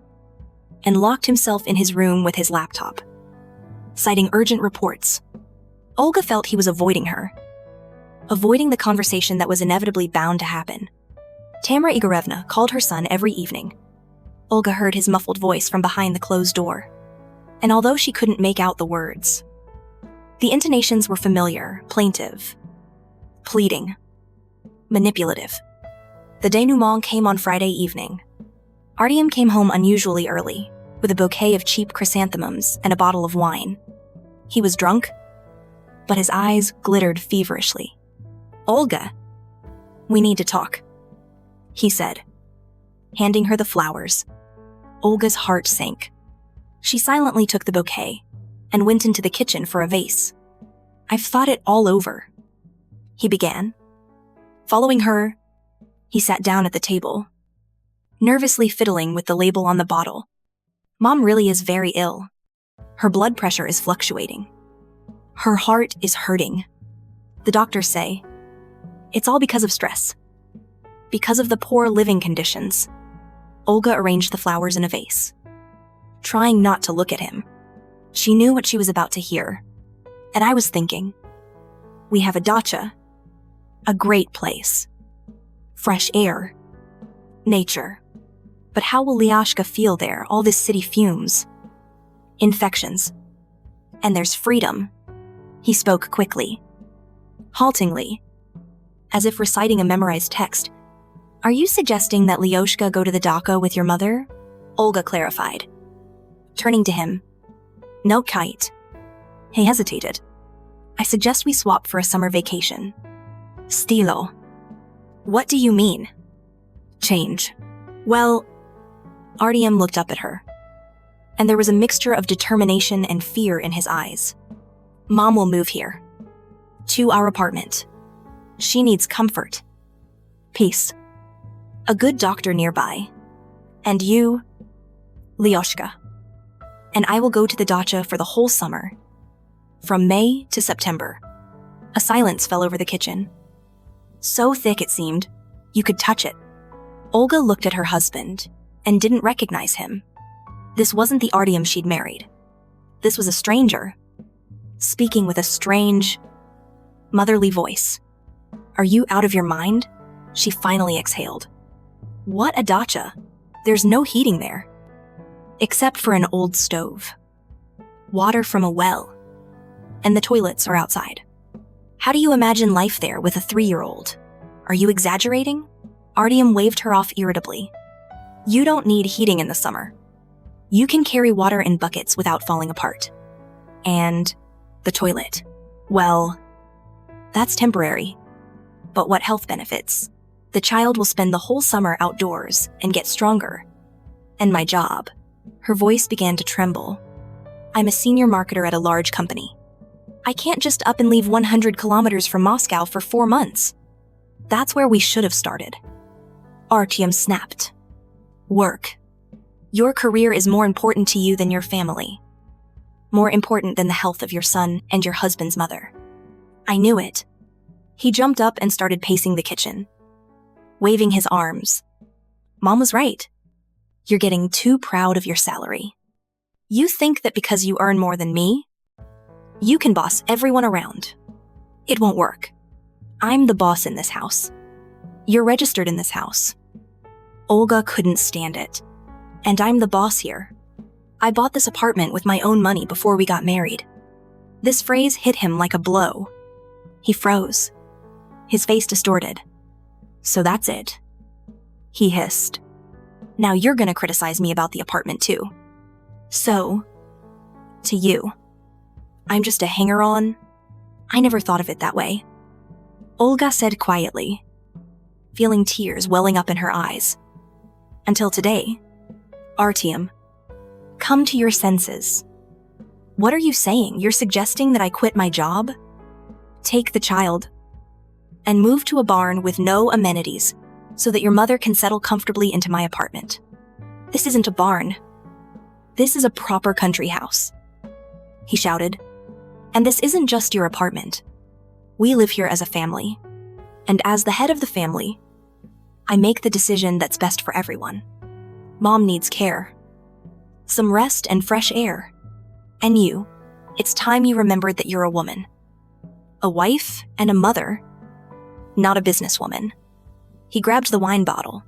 Speaker 1: and locked himself in his room with his laptop, citing urgent reports. Olga felt he was avoiding her, avoiding the conversation that was inevitably bound to happen. Tamara Igorevna called her son every evening. Olga heard his muffled voice from behind the closed door, and although she couldn't make out the words, the intonations were familiar, plaintive, pleading, manipulative. The denouement came on Friday evening. Artyom came home unusually early, with a bouquet of cheap chrysanthemums and a bottle of wine. He was drunk, but his eyes glittered feverishly. Olga, we need to talk, he said, handing her the flowers. Olga's heart sank. She silently took the bouquet and went into the kitchen for a vase. I've thought it all over, he began. Following her, he sat down at the table, nervously fiddling with the label on the bottle. Mom really is very ill. Her blood pressure is fluctuating. Her heart is hurting. The doctors say it's all because of stress, because of the poor living conditions. Olga arranged the flowers in a vase, trying not to look at him. She knew what she was about to hear. And I was thinking, we have a dacha, a great place, fresh air, nature. But how will Lyashka feel there, all this city fumes, infections? And there's freedom. He spoke quickly, haltingly, as if reciting a memorized text. Are you suggesting that Lyoshka go to the dacha with your mother? Olga clarified, turning to him. No, Kite. He hesitated. I suggest we swap for a summer vacation. Stilo. What do you mean? Change. Well, Artyom looked up at her, and there was a mixture of determination and fear in his eyes. Mom will move here. To our apartment. She needs comfort. Peace. A good doctor nearby. And you, Lyoshka. And I will go to the dacha for the whole summer. From May to September. A silence fell over the kitchen. So thick it seemed, you could touch it. Olga looked at her husband and didn't recognize him. This wasn't the Artyom she'd married. This was a stranger, speaking with a strange, motherly voice. Are you out of your mind? She finally exhaled. What a dacha? There's no heating there. Except for an old stove. Water from a well. And the toilets are outside. How do you imagine life there with a 3-year-old? Are you exaggerating? Artyom waved her off irritably. You don't need heating in the summer. You can carry water in buckets without falling apart. And the toilet. Well, that's temporary. But what health benefits? The child will spend the whole summer outdoors and get stronger. And my job. Her voice began to tremble. I'm a senior marketer at a large company. I can't just up and leave 100 kilometers from Moscow for 4 months. That's where we should have started. Artyom snapped. Work. Your career is more important to you than your family. More important than the health of your son and your husband's mother. I knew it. He jumped up and started pacing the kitchen, waving his arms. Mom was right. You're getting too proud of your salary. You think that because you earn more than me, you can boss everyone around. It won't work. I'm the boss in this house. You're registered in this house. Olga couldn't stand it. And I'm the boss here. I bought this apartment with my own money before we got married. This phrase hit him like a blow. He froze, his face distorted. So that's it. He hissed. Now you're gonna criticize me about the apartment too. So, to you, I'm just a hanger-on? I never thought of it that way. Olga said quietly, feeling tears welling up in her eyes. Until today. Artyom, come to your senses. What are you saying? You're suggesting that I quit my job? Take the child and move to a barn with no amenities so that your mother can settle comfortably into my apartment. This isn't a barn. This is a proper country house. He shouted. And this isn't just your apartment. We live here as a family. And as the head of the family, I make the decision that's best for everyone. Mom needs care. Some rest and fresh air. And you, it's time you remembered that you're a woman. A wife and a mother, not a businesswoman. He grabbed the wine bottle,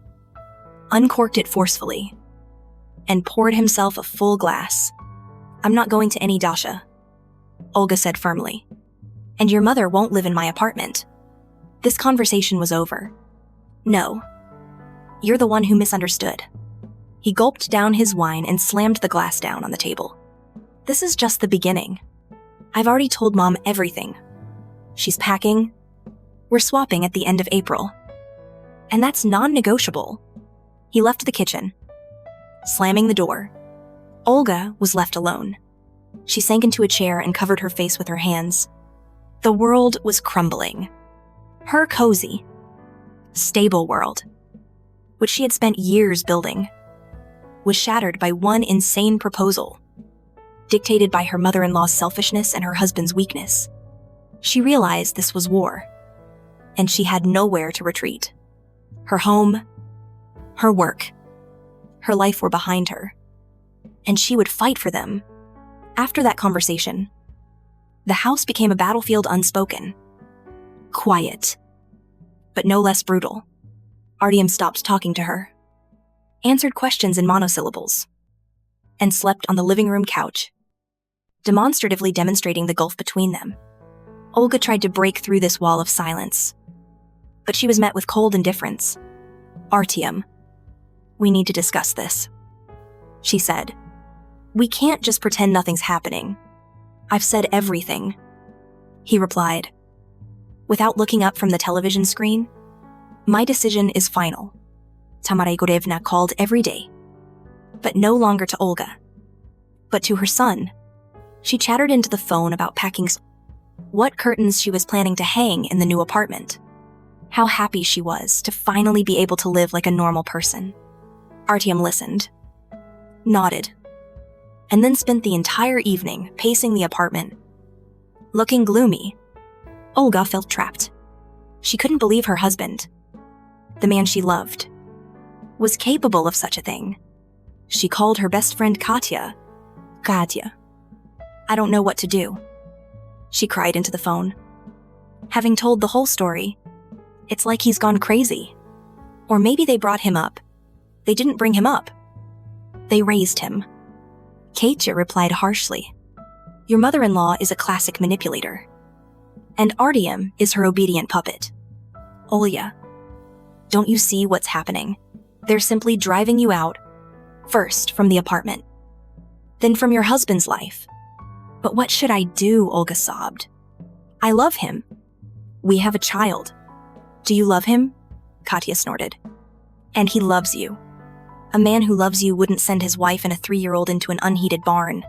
Speaker 1: uncorked it forcefully, and poured himself a full glass. I'm not going to any dacha, Olga said firmly. And your mother won't live in my apartment. This conversation was over. No, you're the one who misunderstood. He gulped down his wine and slammed the glass down on the table. This is just the beginning. I've already told Mom everything. She's packing. We're swapping at the end of April. And that's non-negotiable. He left the kitchen, slamming the door. Olga was left alone. She sank into a chair and covered her face with her hands. The world was crumbling. Her cozy, stable world, which she had spent years building, was shattered by one insane proposal, dictated by her mother-in-law's selfishness and her husband's weakness. She realized this was war, and she had nowhere to retreat. Her home, her work, her life were behind her, and she would fight for them. After that conversation, the house became a battlefield unspoken. Quiet, but no less brutal. Artyom stopped talking to her, answered questions in monosyllables, and slept on the living room couch, demonstratively demonstrating the gulf between them. Olga tried to break through this wall of silence, but she was met with cold indifference. Artyom, we need to discuss this, she said. We can't just pretend nothing's happening. I've said everything, he replied, without looking up from the television screen. My decision is final. Tamara Igorevna called every day, but no longer to Olga, but to her son. She chattered into the phone about packing what curtains she was planning to hang in the new apartment. How happy she was to finally be able to live like a normal person. Artyom listened, nodded, and then spent the entire evening pacing the apartment. Looking gloomy, Olga felt trapped. She couldn't believe her husband, the man she loved, was capable of such a thing. She called her best friend Katya. Katya, I don't know what to do, she cried into the phone. Having told the whole story, it's like he's gone crazy. Or maybe they brought him up. They didn't bring him up. They raised him. Katya replied harshly. Your mother-in-law is a classic manipulator, and Artyom is her obedient puppet. Olya, don't you see what's happening? They're simply driving you out, first from the apartment, then from your husband's life. But what should I do? Olga sobbed. I love him. We have a child. Do you love him? Katya snorted. And he loves you. A man who loves you wouldn't send his wife and a 3-year-old into an unheated barn.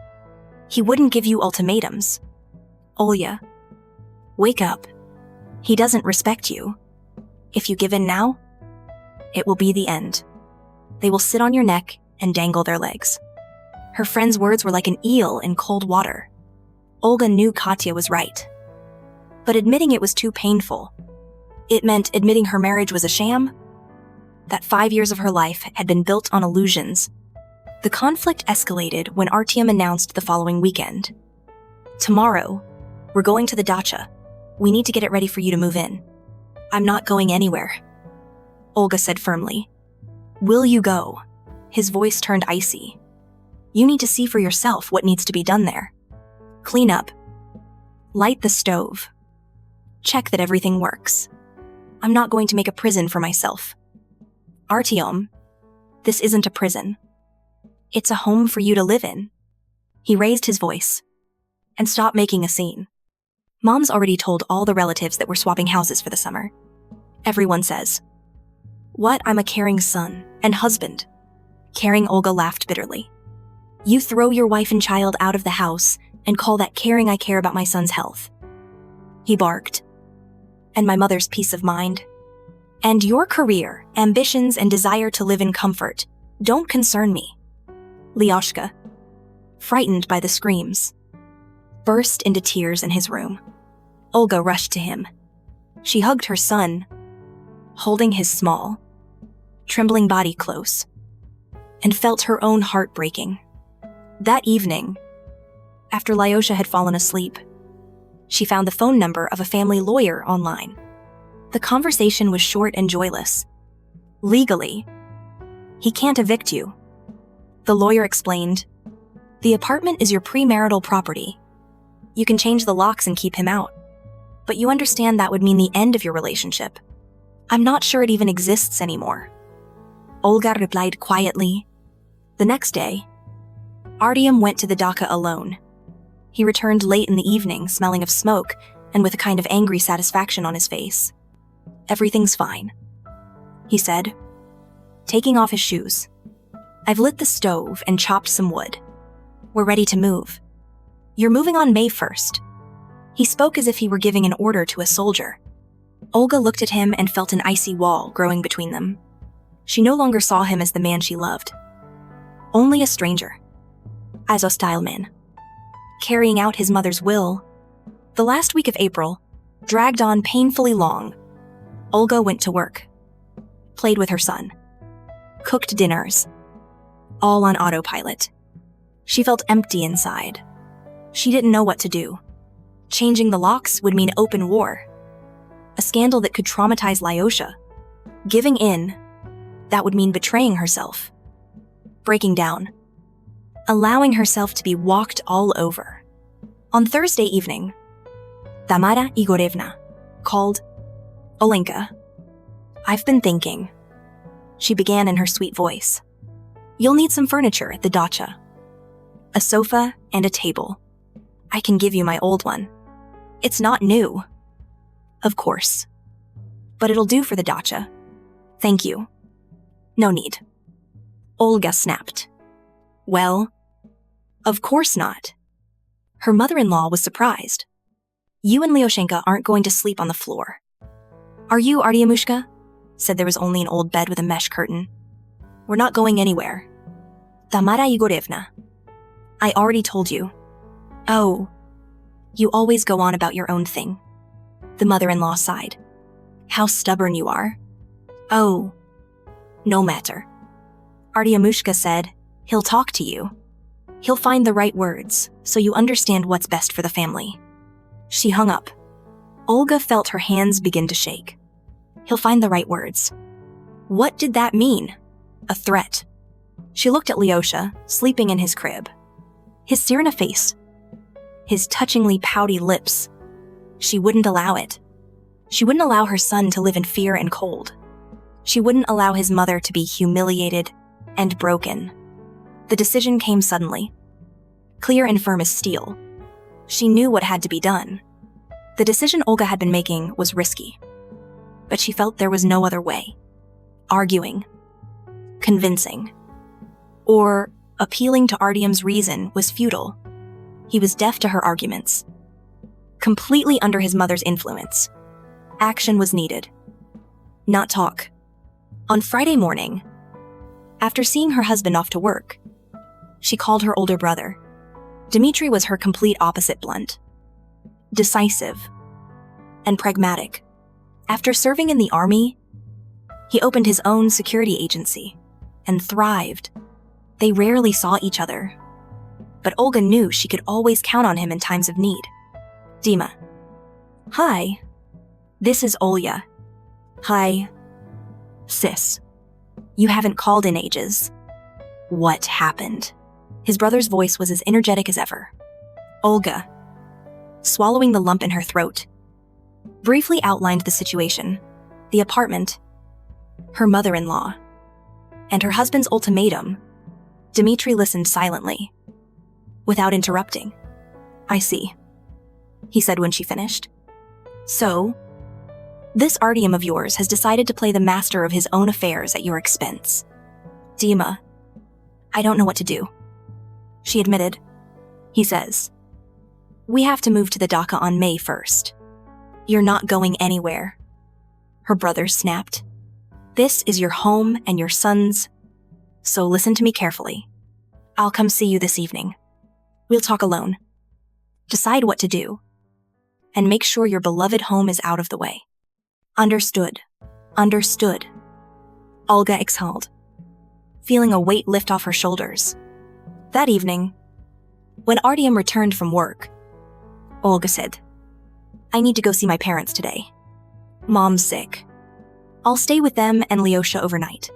Speaker 1: He wouldn't give you ultimatums. Olya, wake up. He doesn't respect you. If you give in now, it will be the end. They will sit on your neck and dangle their legs. Her friend's words were like an eel in cold water. Olga knew Katya was right, but admitting it was too painful. It meant admitting her marriage was a sham, that 5 years of her life had been built on illusions. The conflict escalated when Artyom announced the following weekend. Tomorrow, we're going to the dacha. We need to get it ready for you to move in. I'm not going anywhere, Olga said firmly. Will you go? His voice turned icy. You need to see for yourself what needs to be done there. Clean up. Light the stove. Check that everything works. I'm not going to make a prison for myself. Artyom, this isn't a prison. It's a home for you to live in. He raised his voice. And stop making a scene. Mom's already told all the relatives that we're swapping houses for the summer. Everyone says. What? I'm a caring son and husband. Caring? Olga laughed bitterly. You throw your wife and child out of the house and call that caring? I care about my son's health. He barked. And my mother's peace of mind. And your career, ambitions, and desire to live in comfort don't concern me. Lyoshka, frightened by the screams, burst into tears in his room. Olga rushed to him. She hugged her son, holding his small, trembling body close, and felt her own heart breaking. That evening, after Lyosha had fallen asleep, she found the phone number of a family lawyer online. The conversation was short and joyless. Legally, he can't evict you. The lawyer explained, the apartment is your premarital property. You can change the locks and keep him out. But you understand that would mean the end of your relationship. I'm not sure it even exists anymore. Olga replied quietly. The next day, Artyom went to the dacha alone. He returned late in the evening, smelling of smoke and with a kind of angry satisfaction on his face. Everything's fine, he said, taking off his shoes. I've lit the stove and chopped some wood. We're ready to move. You're moving on May 1st. He spoke as if he were giving an order to a soldier. Olga looked at him and felt an icy wall growing between them. She no longer saw him as the man she loved. Only a stranger. As a hostile man. Carrying out his mother's will. The last week of April dragged on painfully long. Olga went to work, played with her son, cooked dinners, all on autopilot. She felt empty inside. She didn't know what to do. Changing the locks would mean open war. A scandal that could traumatize Lyosha. Giving in, that would mean betraying herself. Breaking down. Allowing herself to be walked all over. On Thursday evening, Tamara Igorevna called. Olenka, I've been thinking, she began in her sweet voice. You'll need some furniture at the dacha. A sofa and a table. I can give you my old one. It's not new. Of course. But it'll do for the dacha. Thank you. No need. Olga snapped. Well, of course not. Her mother-in-law was surprised. You and Lyoshenka aren't going to sleep on the floor. Are you, Artyamushka? Said there was only an old bed with a mesh curtain. We're not going anywhere. Tamara Igorevna. I already told you. Oh. You always go on about your own thing. The mother-in-law sighed. How stubborn you are. Oh. No matter. Artyamushka said, he'll talk to you. He'll find the right words, so you understand what's best for the family. She hung up. Olga felt her hands begin to shake. He'll find the right words. What did that mean? A threat. She looked at Lyosha, sleeping in his crib. His Sirena face. His touchingly pouty lips. She wouldn't allow it. She wouldn't allow her son to live in fear and cold. She wouldn't allow his mother to be humiliated and broken. The decision came suddenly. Clear and firm as steel. She knew what had to be done. The decision Olga had been making was risky. But she felt there was no other way. Arguing. Convincing. Or appealing to Artyom's reason was futile. He was deaf to her arguments. Completely under his mother's influence. Action was needed. Not talk. On Friday morning, after seeing her husband off to work, she called her older brother. Dmitri was her complete opposite blunt. Decisive. And pragmatic. After serving in the army, he opened his own security agency and thrived. They rarely saw each other, but Olga knew she could always count on him in times of need. Dima. Hi. This is Olya. Hi. Sis. You haven't called in ages. What happened? His brother's voice was as energetic as ever. Olga, swallowing the lump in her throat, briefly outlined the situation, the apartment, her mother-in-law, and her husband's ultimatum. Dmitri listened silently, without interrupting. I see, he said when she finished. So, this Artyom of yours has decided to play the master of his own affairs at your expense. Dima, I don't know what to do, she admitted. He says, we have to move to the dacha on May 1st. You're not going anywhere. Her brother snapped. This is your home and your son's, so listen to me carefully. I'll come see you this evening. We'll talk alone. Decide what to do. And make sure your beloved home is out of the way. Understood. Understood. Olga exhaled, feeling a weight lift off her shoulders. That evening, when Artyom returned from work, Olga said, I need to go see my parents today. Mom's sick. I'll stay with them and Lyosha overnight.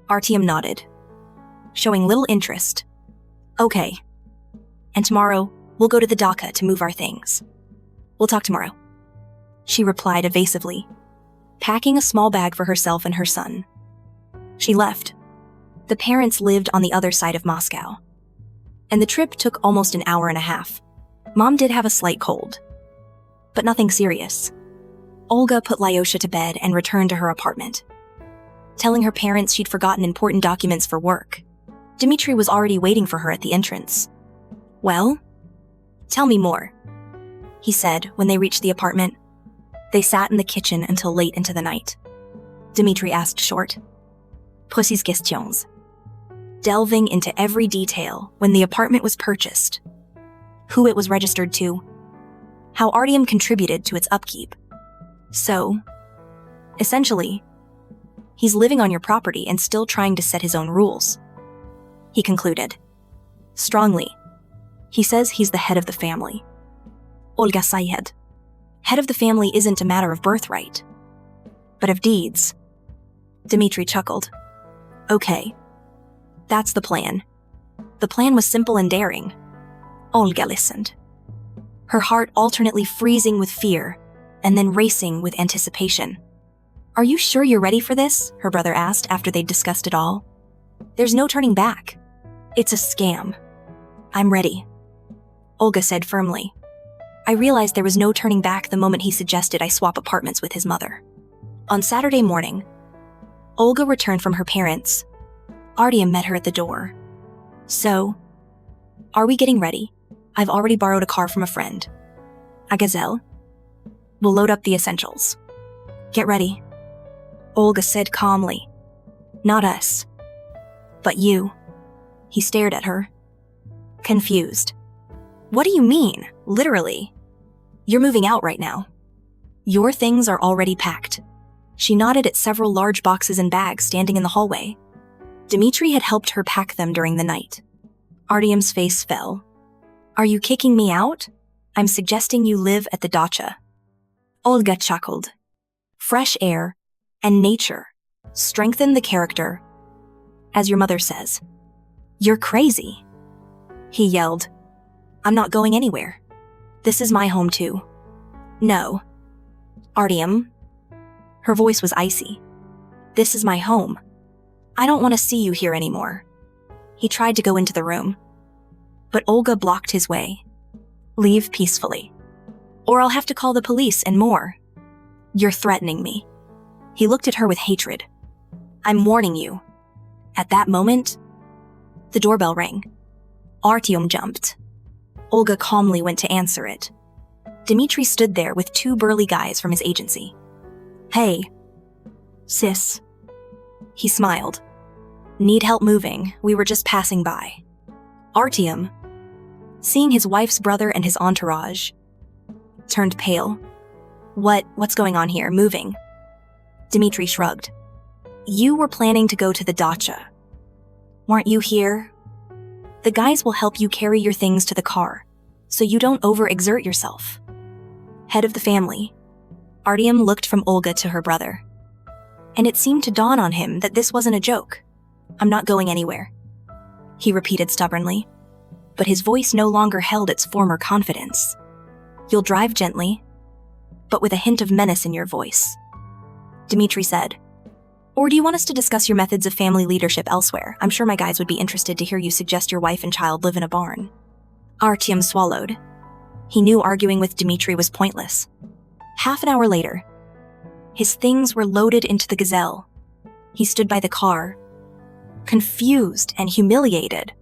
Speaker 1: Artyom nodded, showing little interest. Okay. And tomorrow, we'll go to the dacha to move our things. We'll talk tomorrow, she replied evasively, packing a small bag for herself and her son. She left. The parents lived on the other side of Moscow, and the trip took almost an hour and a half. Mom did have a slight cold, but nothing serious. Olga put Lyosha to bed and returned to her apartment, telling her parents she'd forgotten important documents for work. Dmitri was already waiting for her at the entrance. Well, tell me more, he said when they reached the apartment. They sat in the kitchen until late into the night. Dmitri asked short, Pussy's questions, delving into every detail when the apartment was purchased, who it was registered to, how Artyom contributed to its upkeep. So, essentially, he's living on your property and still trying to set his own rules, he concluded. Strongly, he says he's the head of the family. Olga Sayed. Head of the family isn't a matter of birthright, but of deeds. Dmitri chuckled. Okay. That's the plan. The plan was simple and daring. Olga listened, her heart alternately freezing with fear and then racing with anticipation. "Are you sure you're ready for this?" her brother asked after they'd discussed it all. "There's no turning back. It's a scam." "I'm ready," Olga said firmly. I realized there was no turning back the moment he suggested I swap apartments with his mother. On Saturday morning, Olga returned from her parents'. Artyom met her at the door. "So, are we getting ready? I've already borrowed a car from a friend. A Gazelle. We'll load up the essentials. Get ready," Olga said calmly. "Not us. But you." He stared at her, confused. "What do you mean, literally? You're moving out right now. Your things are already packed." She nodded at several large boxes and bags standing in the hallway. Dmitri had helped her pack them during the night. Artyom's face fell. "Are you kicking me out? I'm suggesting you live at the dacha." Olga chuckled. "Fresh air and nature strengthen the character, as your mother says." "You're crazy," he yelled. "I'm not going anywhere. This is my home too." "No. Artyom." Her voice was icy. "This is my home. I don't want to see you here anymore." He tried to go into the room, but Olga blocked his way. "Leave peacefully, or I'll have to call the police and more." "You're threatening me." He looked at her with hatred. "I'm warning you." At that moment, the doorbell rang. Artyom jumped. Olga calmly went to answer it. Dmitri stood there with two burly guys from his agency. "Hey, sis." He smiled. "Need help moving? We were just passing by." Artyom, seeing his wife's brother and his entourage, turned pale. What's going on here? Moving?" Dmitri shrugged. "You were planning to go to the dacha. Weren't you here? The guys will help you carry your things to the car, so you don't overexert yourself." Head of the family, Artyom looked from Olga to her brother. And it seemed to dawn on him that this wasn't a joke. "I'm not going anywhere," he repeated stubbornly. But his voice no longer held its former confidence. "You'll drive gently, but with a hint of menace in your voice," Dmitri said. "Or do you want us to discuss your methods of family leadership elsewhere? I'm sure my guys would be interested to hear you suggest your wife and child live in a barn." Artyom swallowed. He knew arguing with Dmitri was pointless. Half an hour later, his things were loaded into the Gazelle. He stood by the car, confused and humiliated.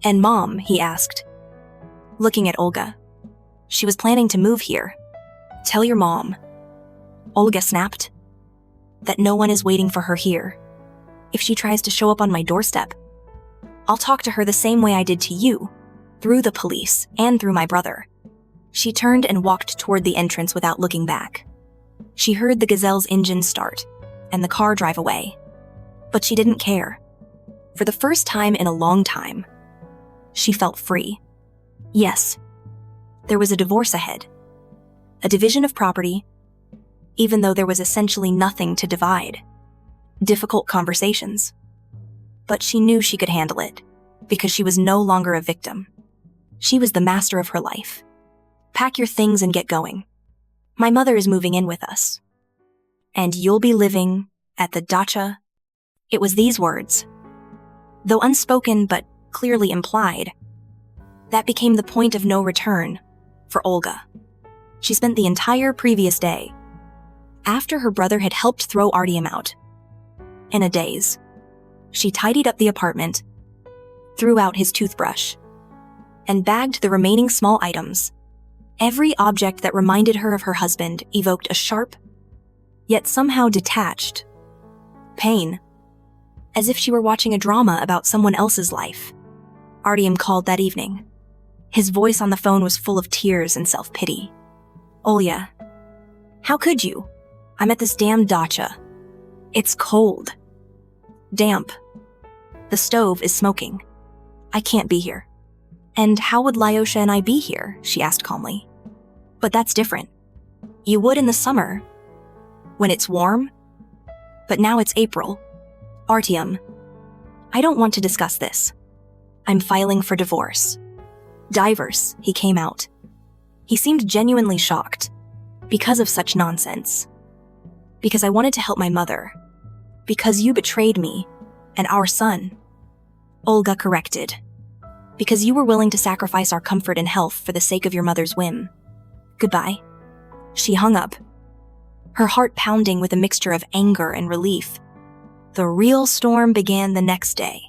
Speaker 1: "And Mom?" he asked, looking at Olga. "She was planning to move here. Tell your mom." Olga snapped. "That no one is waiting for her here. If she tries to show up on my doorstep, I'll talk to her the same way I did to you, through the police and through my brother." She turned and walked toward the entrance without looking back. She heard the Gazelle's engine start and the car drive away. But she didn't care. For the first time in a long time, she felt free. Yes, there was a divorce ahead. A division of property, even though there was essentially nothing to divide. Difficult conversations. But she knew she could handle it, because she was no longer a victim. She was the master of her life. "Pack your things and get going. My mother is moving in with us. And you'll be living at the dacha." It was these words, though unspoken but clearly implied, that became the point of no return for Olga. She spent the entire previous day, after her brother had helped throw Artyom out, in a daze. She tidied up the apartment, threw out his toothbrush, and bagged the remaining small items. Every object that reminded her of her husband evoked a sharp, yet somehow detached, pain, as if she were watching a drama about someone else's life. Artyom called that evening. His voice on the phone was full of tears and self-pity. "Olya, how could you? I'm at this damn dacha. It's cold. Damp. The stove is smoking. I can't be here." "And how would Lyosha and I be here?" she asked calmly. "But that's different. You would in the summer, when it's warm. But now it's April." "Artyom, I don't want to discuss this. I'm filing for divorce." "Divers," he came out. He seemed genuinely shocked. Because of such nonsense. Because I wanted to help my mother. Because you betrayed me and our son. Olga corrected. Because you were willing to sacrifice our comfort and health for the sake of your mother's whim. Goodbye. She hung up, her heart pounding with a mixture of anger and relief. The real storm began the next day.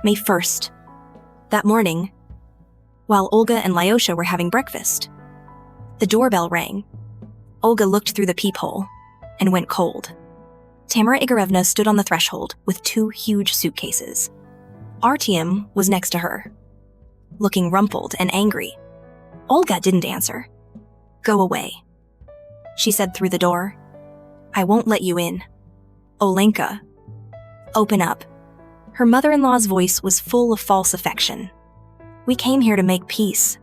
Speaker 1: May 1st. That morning, while Olga and Lyosha were having breakfast, the doorbell rang. Olga looked through the peephole and went cold. Tamara Igorevna stood on the threshold with 2 huge suitcases. Artyom was next to her, looking rumpled and angry. Olga didn't answer. Go away, she said through the door. I won't let you in. Olenka, open up. Her mother-in-law's voice was full of false affection. We came here to make peace.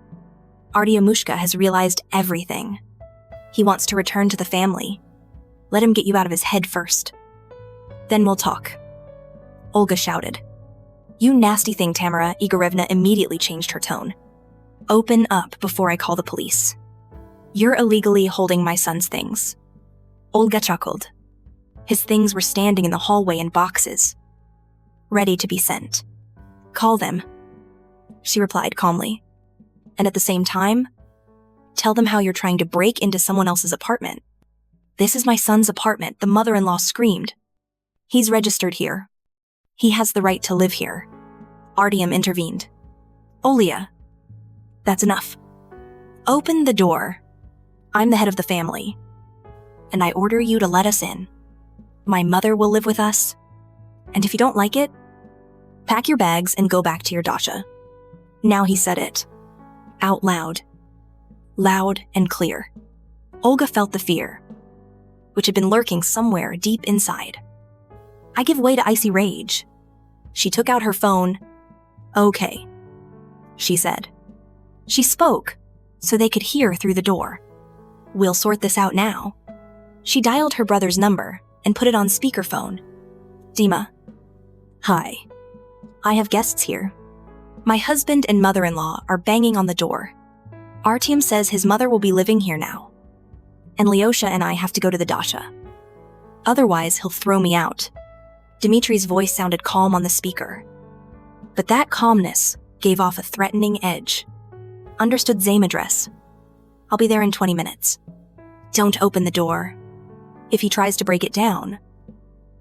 Speaker 1: Artyomushka has realized everything. He wants to return to the family. Let him get you out of his head first. Then we'll talk. Olga shouted. You nasty thing, Tamara Igorevna immediately changed her tone. Open up before I call the police. You're illegally holding my son's things. Olga chuckled. His things were standing in the hallway in boxes, ready to be sent. Call them, she replied calmly. And at the same time, tell them how you're trying to break into someone else's apartment. This is my son's apartment, the mother-in-law screamed. He's registered here. He has the right to live here. Artyom intervened. Olia, that's enough. Open the door. I'm the head of the family, and I order you to let us in. My mother will live with us, and if you don't like it, pack your bags and go back to your dacha. Now he said it, out loud and clear. Olga felt the fear, which had been lurking somewhere deep inside. I give way to icy rage. She took out her phone. Okay, she said. She spoke, so they could hear through the door. We'll sort this out now. She dialed her brother's number and put it on speakerphone. Dima. Hi. I have guests here. My husband and mother-in-law are banging on the door. Artyom says his mother will be living here now, and Lyosha and I have to go to the dacha. Otherwise, he'll throw me out. Dmitri's voice sounded calm on the speaker, but that calmness gave off a threatening edge. Understood, same address. I'll be there in 20 minutes. Don't open the door. If he tries to break it down,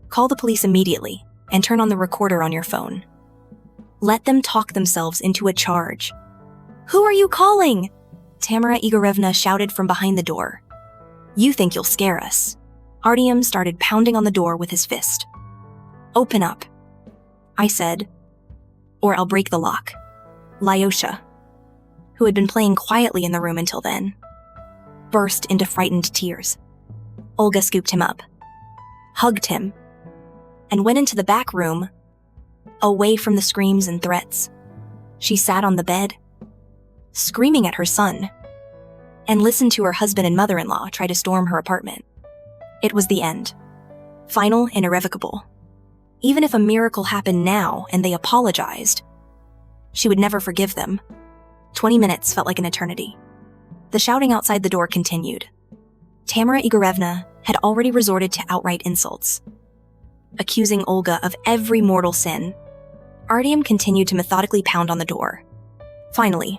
Speaker 1: call the police immediately and turn on the recorder on your phone. Let them talk themselves into a charge. Who are you calling? Tamara Igorevna shouted from behind the door. You think you'll scare us. Artyom started pounding on the door with his fist. Open up, I said, or I'll break the lock. Lyosha, who had been playing quietly in the room until then, burst into frightened tears. Olga scooped him up, hugged him, and went into the back room, away from the screams and threats. She sat on the bed, screaming at her son, and listened to her husband and mother-in-law try to storm her apartment. It was the end. Final and irrevocable. Even if a miracle happened now and they apologized, she would never forgive them. 20 minutes felt like an eternity. The shouting outside the door continued. Tamara Igorevna had already resorted to outright insults, accusing Olga of every mortal sin. Artyom continued to methodically pound on the door. Finally,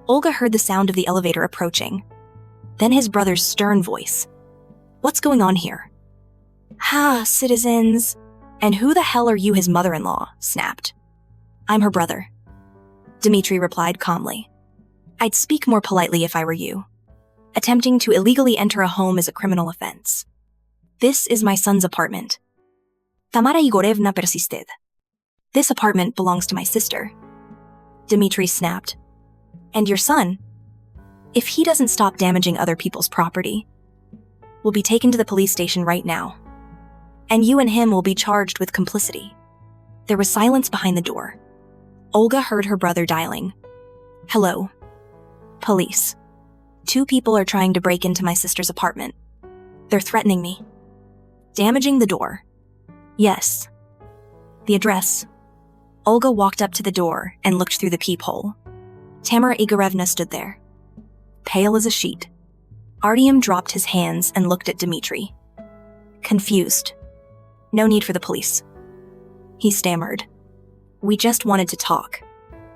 Speaker 1: Olga heard the sound of the elevator approaching, then his brother's stern voice. What's going on here? Ha, citizens. And who the hell are you, his mother-in-law? Snapped. I'm her brother, Dmitri replied calmly. I'd speak more politely if I were you. Attempting to illegally enter a home is a criminal offense. This is my son's apartment. Tamara Igorevna persisted. This apartment belongs to my sister. Dmitri snapped. And your son, if he doesn't stop damaging other people's property, will be taken to the police station right now. And you and him will be charged with complicity. There was silence behind the door. Olga heard her brother dialing. Hello. Police. 2 people are trying to break into my sister's apartment. They're threatening me. Damaging the door. Yes. The address. Olga walked up to the door and looked through the peephole. Tamara Igorevna stood there, pale as a sheet. Artyom dropped his hands and looked at Dmitri. Confused. No need for the police. He stammered. We just wanted to talk.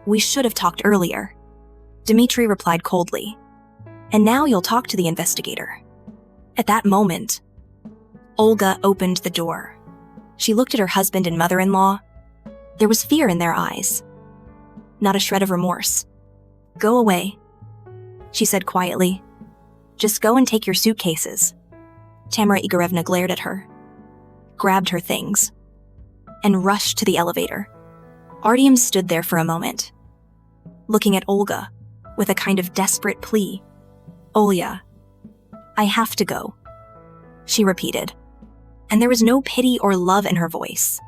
Speaker 1: We should have talked earlier. Dmitri replied coldly. And now you'll talk to the investigator. At that moment, Olga opened the door. She looked at her husband and mother-in-law. There was fear in their eyes. Not a shred of remorse. Go away, she said quietly. Just go and take your suitcases. Tamara Igorevna glared at her, grabbed her things, and rushed to the elevator. Artyom stood there for a moment, looking at Olga with a kind of desperate plea. Olya, I have to go, she repeated, and there was no pity or love in her voice,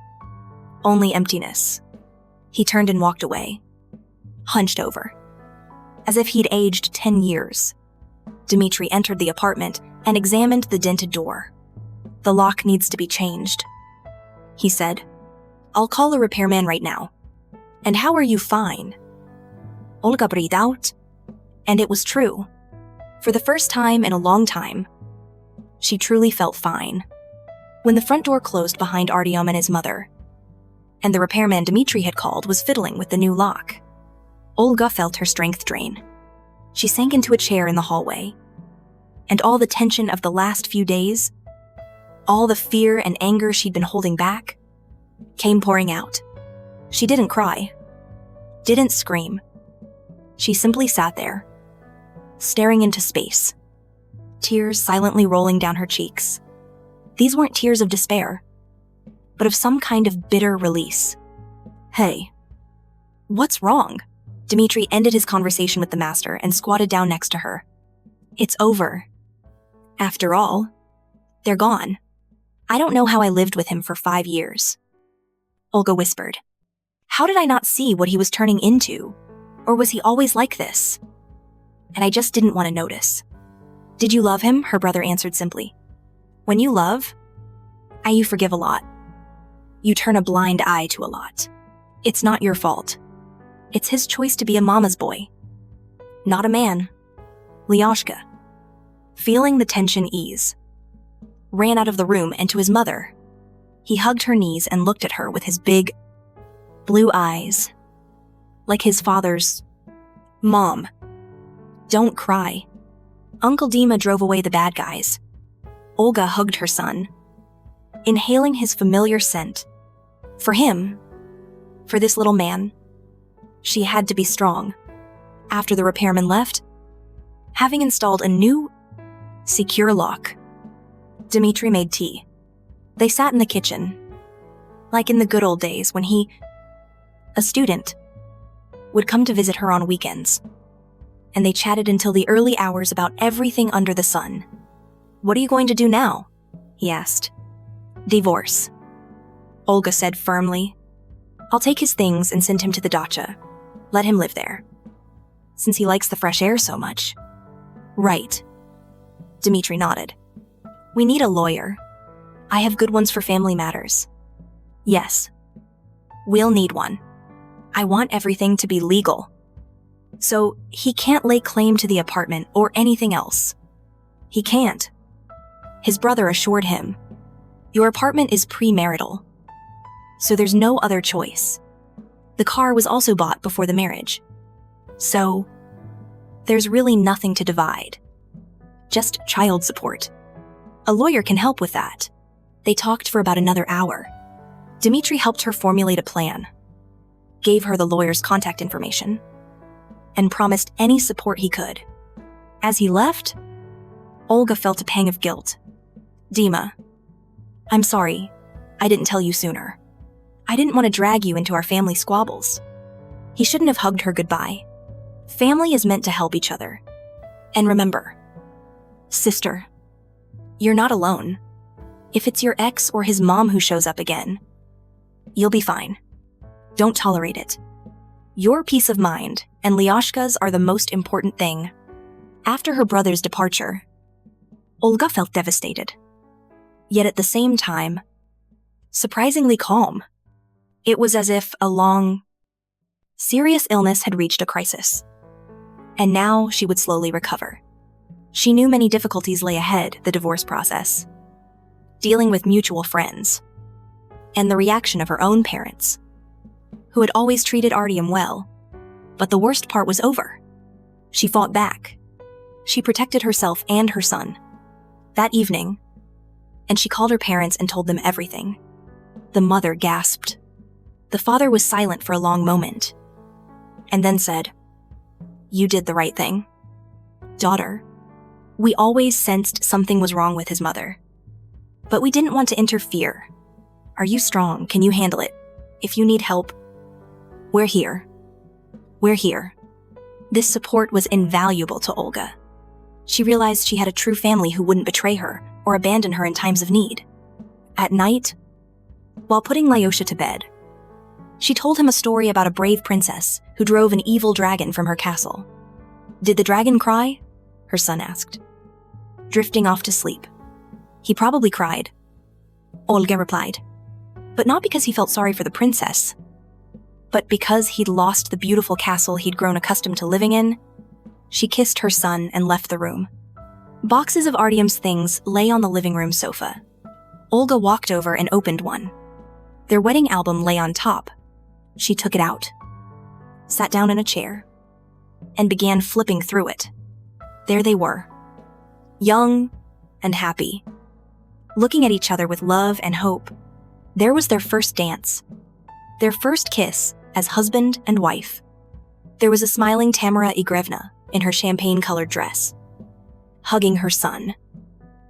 Speaker 1: only emptiness. He turned and walked away, hunched over, as if he'd aged 10 years. Dmitri entered the apartment and examined the dented door. The lock needs to be changed, he said. I'll call a repairman right now. And how are you? Fine. Olga breathed out, and it was true. For the first time in a long time, she truly felt fine. When the front door closed behind Artyom and his mother, and the repairman Dmitri had called was fiddling with the new lock, Olga felt her strength drain. She sank into a chair in the hallway, and all the tension of the last few days, all the fear and anger she'd been holding back, came pouring out. She didn't cry, didn't scream. She simply sat there, staring into space, tears silently rolling down her cheeks. These weren't tears of despair, but of some kind of bitter release. Hey, what's wrong? Dmitri ended his conversation with the master and squatted down next to her. It's over. After all, they're gone. I don't know how I lived with him for 5 years. Olga whispered. How did I not see what he was turning into? Or was he always like this? And I just didn't want to notice. Did you love him? Her brother answered simply. When you love, you forgive a lot. You turn a blind eye to a lot. It's not your fault. It's his choice to be a mama's boy, not a man. Lyoshka, feeling the tension ease, ran out of the room and to his mother. He hugged her knees and looked at her with his big, blue eyes, like his father's. Mom, don't cry. Uncle Dima drove away the bad guys. Olga hugged her son, inhaling his familiar scent. For him, for this little man, she had to be strong. After the repairman left, having installed a new, secure lock, Dmitri made tea. They sat in the kitchen, like in the good old days when he, a student, would come to visit her on weekends. And they chatted until the early hours about everything under the sun. What are you going to do now? He asked. Divorce, Olga said firmly. I'll take his things and send him to the dacha. Let him live there, since he likes the fresh air so much. Right. Dmitri nodded. We need a lawyer. I have good ones for family matters. Yes. We'll need one. I want everything to be legal. So he can't lay claim to the apartment or anything else. He can't. His brother assured him. Your apartment is premarital, so there's no other choice. The car was also bought before the marriage. So, there's really nothing to divide. Just child support. A lawyer can help with that. They talked for about another hour. Dmitri helped her formulate a plan, gave her the lawyer's contact information, and promised any support he could. As he left, Olga felt a pang of guilt. Dima, I'm sorry. I didn't tell you sooner. I didn't want to drag you into our family squabbles. He shouldn't have hugged her goodbye. Family is meant to help each other. And remember, sister, you're not alone. If it's your ex or his mom who shows up again, you'll be fine. Don't tolerate it. Your peace of mind and Lyoshka's are the most important thing. After her brother's departure, Olga felt devastated, yet at the same time, surprisingly calm. It was as if a long, serious illness had reached a crisis. And now she would slowly recover. She knew many difficulties lay ahead, the divorce process, dealing with mutual friends, and the reaction of her own parents, who had always treated Artyom well. But the worst part was over. She fought back. She protected herself and her son. That evening, and she called her parents and told them everything. The mother gasped. The father was silent for a long moment, and then said, "You did the right thing." Daughter, we always sensed something was wrong with his mother, but we didn't want to interfere. Are you strong? Can you handle it? If you need help, we're here. We're here. This support was invaluable to Olga. She realized she had a true family who wouldn't betray her or abandon her in times of need. At night, while putting Lyosha to bed, she told him a story about a brave princess who drove an evil dragon from her castle. "Did the dragon cry?" her son asked, drifting off to sleep. "He probably cried," Olga replied, but not because he felt sorry for the princess, but because he'd lost the beautiful castle he'd grown accustomed to living in. She kissed her son and left the room. Boxes of Artyom's things lay on the living room sofa. Olga walked over and opened one. Their wedding album lay on top. She took it out, sat down in a chair, and began flipping through it. There they were, young and happy, looking at each other with love and hope. There was their first dance, their first kiss as husband and wife. There was a smiling Tamara Igorevna in her champagne-colored dress, hugging her son.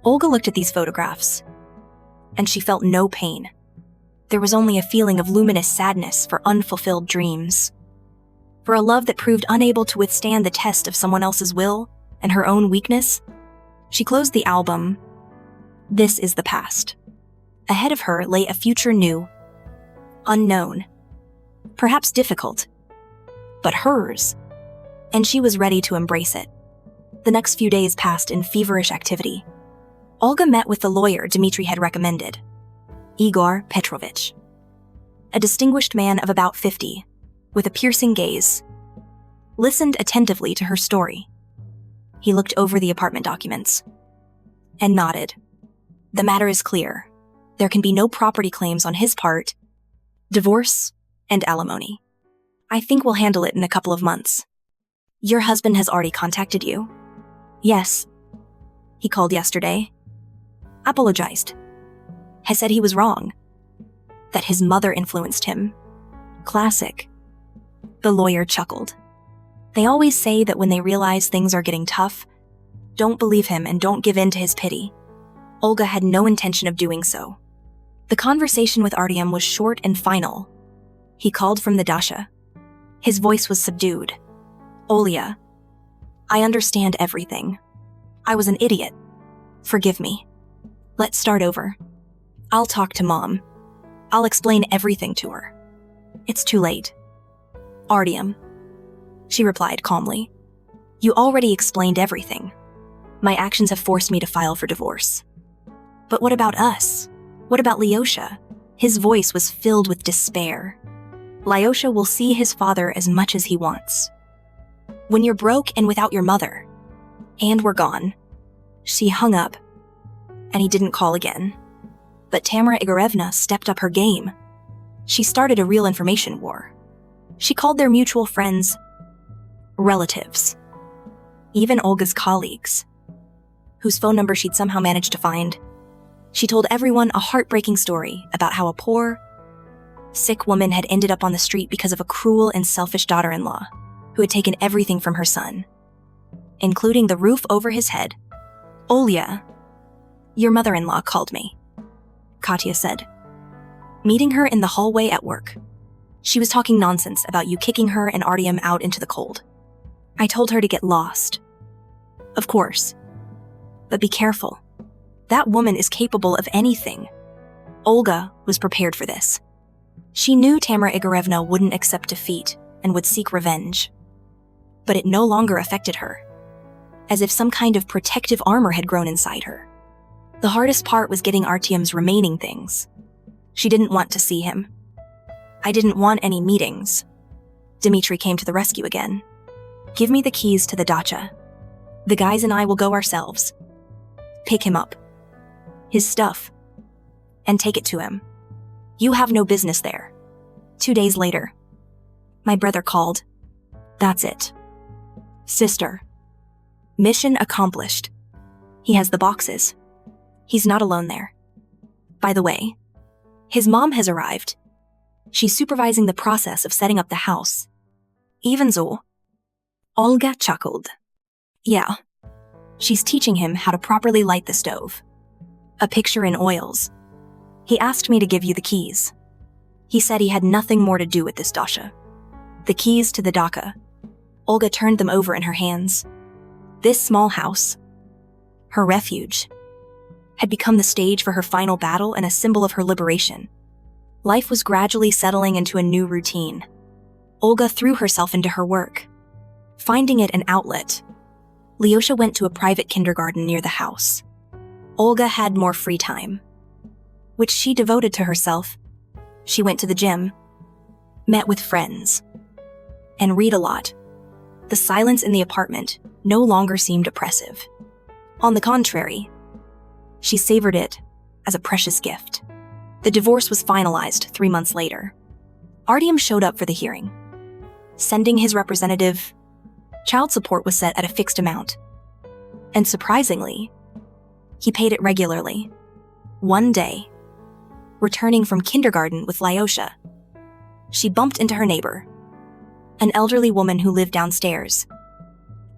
Speaker 1: Olga looked at these photographs, and she felt no pain. There was only a feeling of luminous sadness for unfulfilled dreams, for a love that proved unable to withstand the test of someone else's will and her own weakness. She closed the album. This is the past. Ahead of her lay a future new, unknown, perhaps difficult, but hers, and she was ready to embrace it. The next few days passed in feverish activity. Olga met with the lawyer Dmitri had recommended, Igor Petrovich, a distinguished man of about 50, with a piercing gaze, listened attentively to her story. He looked over the apartment documents and nodded. The matter is clear. There can be no property claims on his part, divorce, and alimony. I think we'll handle it in a couple of months. Your husband has already contacted you? Yes. He called yesterday. Apologized. Has said he was wrong. That his mother influenced him. Classic. The lawyer chuckled. They always say that when they realize things are getting tough, don't believe him and don't give in to his pity. Olga had no intention of doing so. The conversation with Artyom was short and final. He called from the dasha. His voice was subdued. "Olya, I understand everything. I was an idiot. Forgive me. Let's start over. I'll talk to Mom. I'll explain everything to her. It's too late." "Artyom," she replied calmly, "you already explained everything. My actions have forced me to file for divorce. But what about us? What about Lyosha?" His voice was filled with despair. "Lyosha will see his father as much as he wants. When you're broke and without your mother, and we're gone." She hung up, and he didn't call again. But Tamara Igorevna stepped up her game. She started a real information war. She called their mutual friends relatives, even Olga's colleagues, whose phone number she'd somehow managed to find. She told everyone a heartbreaking story about how a poor, sick woman had ended up on the street because of a cruel and selfish daughter-in-law who had taken everything from her son, including the roof over his head. "Olya, your mother-in-law called me," Katya said, meeting her in the hallway at work. "She was talking nonsense about you kicking her and Artyom out into the cold. I told her to get lost. Of course. But be careful. That woman is capable of anything." Olga was prepared for this. She knew Tamara Igorevna wouldn't accept defeat and would seek revenge. But it no longer affected her, as if some kind of protective armor had grown inside her. The hardest part was getting Artyom's remaining things. She didn't want to see him. "I didn't want any meetings." Dmitri came to the rescue again. Give me the keys to the dacha. The guys and I will go ourselves. Pick him up. His stuff. And take it to him. You have no business there. 2 days later. My brother called. That's it. Sister. Mission accomplished. He has the boxes. He's not alone there. By the way, his mom has arrived. She's supervising the process of setting up the house. Even so, Olga chuckled. Yeah. She's teaching him how to properly light the stove. A picture in oils. He asked me to give you the keys. He said he had nothing more to do with this dacha. The keys to the dacha. Olga turned them over in her hands. This small house, her refuge, had become the stage for her final battle and a symbol of her liberation. Life was gradually settling into a new routine. Olga threw herself into her work. Finding it an outlet, Lyosha went to a private kindergarten near the house. Olga had more free time, which she devoted to herself. She went to the gym, met with friends, and read a lot. The silence in the apartment no longer seemed oppressive. On the contrary, she savored it as a precious gift. The divorce was finalized 3 months later. Artyom showed up for the hearing. Sending his representative, child support was set at a fixed amount. And surprisingly, he paid it regularly. One day, returning from kindergarten with Lyosha, she bumped into her neighbor, an elderly woman who lived downstairs.